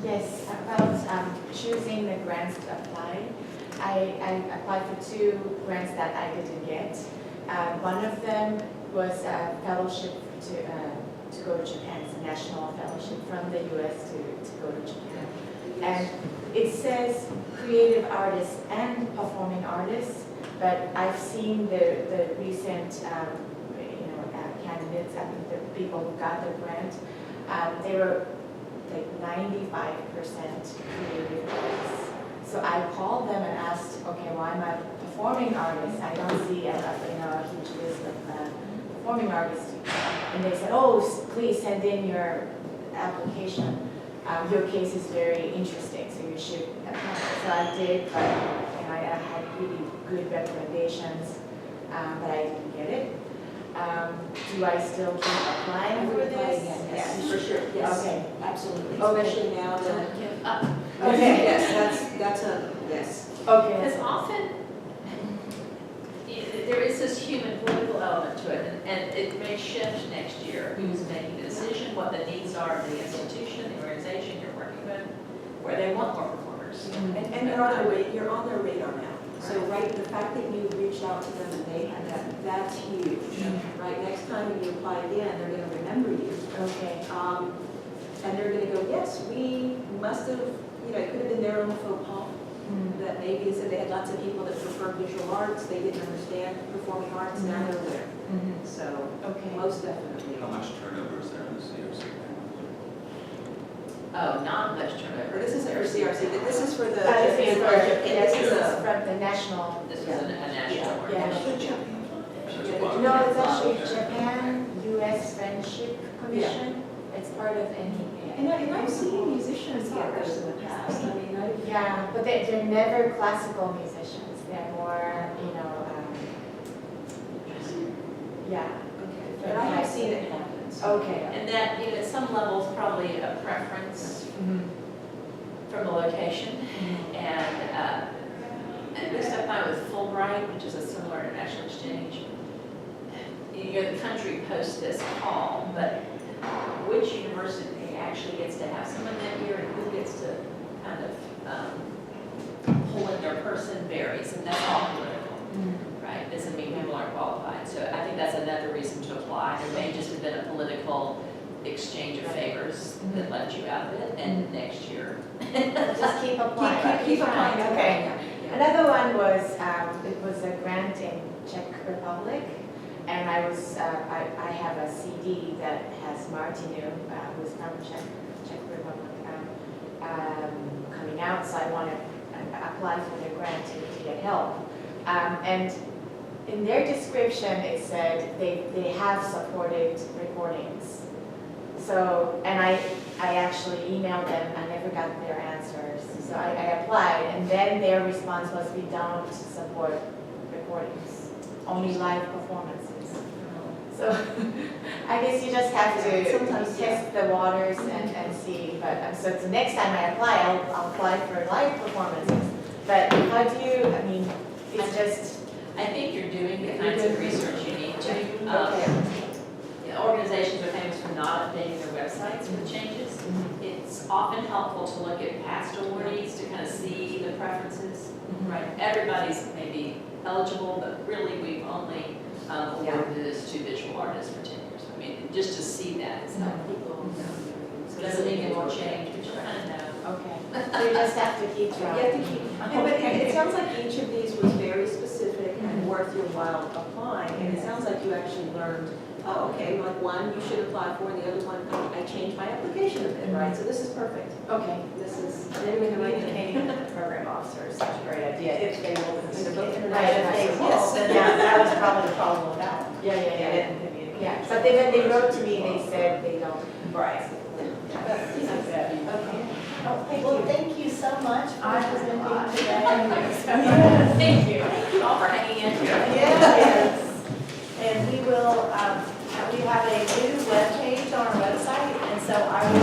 S10: Yes, about choosing the grants to apply. I applied for 2 grants that I didn't get. One of them was a fellowship to go to Japan. It's a national fellowship from the US to go to Japan. And it says creative artists and performing artists, But I've seen the recent, candidates, I think the people who got the grant, they were like 95% creative artists. So I called them and asked, okay, why am I performing artist? I don't see a huge list of performing artists. And they said, oh, please send in your application. Your case is very interesting, so you should apply. So I did, but I had really good recommendations, but I didn't get it. Do I still keep applying for this?
S4: Yes, for sure, yes.
S10: Okay.
S4: Absolutely,
S10: Okay.
S4: especially now that.
S2: Don't give up.
S10: Okay.
S4: Yes, that's a, yes.
S10: Okay.
S2: Because often, there is this human political element to it, and it may shift next year. Who's making the decision, what the needs are of the institution, the organization you're working with, where they want more performers.
S4: And you're on their radar now. So, right, the fact that you reached out to them and they had that, that's huge. Right, next time when you apply again, they're gonna remember you.
S10: Okay.
S4: And they're gonna go, yes, we must have, it could have been their own faux pas. That maybe they said they had lots of people that prefer visual arts, they didn't understand performing arts, now they're aware. So,
S10: Okay.
S4: most definitely.
S3: How much turnover is there in the CRC?
S2: Oh, not much turnover.
S4: This isn't for CRC, this is for the.
S10: This is for,
S4: This is a.
S10: from the national.
S2: This was a national
S10: Yeah.
S2: organization.
S10: No, it's actually Japan-US Friendship Commission. It's part of NEA.
S4: And I've seen musicians get this in the past, I mean,
S10: Yeah, but they're never classical musicians. They're more, yeah.
S4: okay, but I have seen it happen. So.
S10: Okay.
S2: And that, at some level, is probably a preference from the location. And at least I find with Fulbright, which is a similar international exchange, the country posts this call, but which university actually gets to have someone that year and who gets to kind of pull in their person varies, and that's all political, right? Doesn't mean people aren't qualified. So I think that's another reason to apply. There may just have been a political exchange of favors that left you out of it, and next year.
S10: Just keep applying.
S4: Keep applying.
S10: Okay. Another one was, it was a grant in Czech Republic, and I have a CD that has Martinu, who's from Czech Republic, coming out, so I want to apply for the grant to get help. And in their description, it said they have supported recordings. So, and I actually emailed them, I never got their answers. So I applied, and then their response was, we don't support recordings, only live performances. So I guess you just have to
S4: Sometimes,
S10: test the waters and see. But so the next time I apply, I'll apply for live performances. But how do you, it's just.
S2: I think you're doing the kinds of research you need to.
S10: Okay.
S2: Organizations are famous for not updating their websites with changes. It's often helpful to look at past awardees to kind of see the preferences, right? Everybody's maybe eligible, but really we've only awarded this to visual artists for 10 years. I mean, just to see that is helpful. So it doesn't mean it will change, but you kind of know.
S10: Okay. So you just have to keep
S4: You
S10: trying.
S4: have to keep, but it sounds like each of these was very specific and worth your while applying, and it sounds like you actually learned, oh, okay, like one you should apply for, and the other one, I changed my application a bit, right? So this is perfect.
S10: Okay.
S4: This is.
S1: Communicating with the program officer is such a great idea, if they will communicate.
S10: Right,
S1: If they will,
S4: yes.
S1: then that was probably the problem with that one.
S10: Yeah,
S1: They
S10: yeah,
S1: didn't communicate.
S10: yeah. But then when they wrote to me, they said they don't.
S1: Right.
S10: Okay.
S1: Well, thank you so much for presenting today.
S2: Thank you. Thank you all for hanging in here.
S1: Yes. And we will, we have a new webpage on our website, and so I will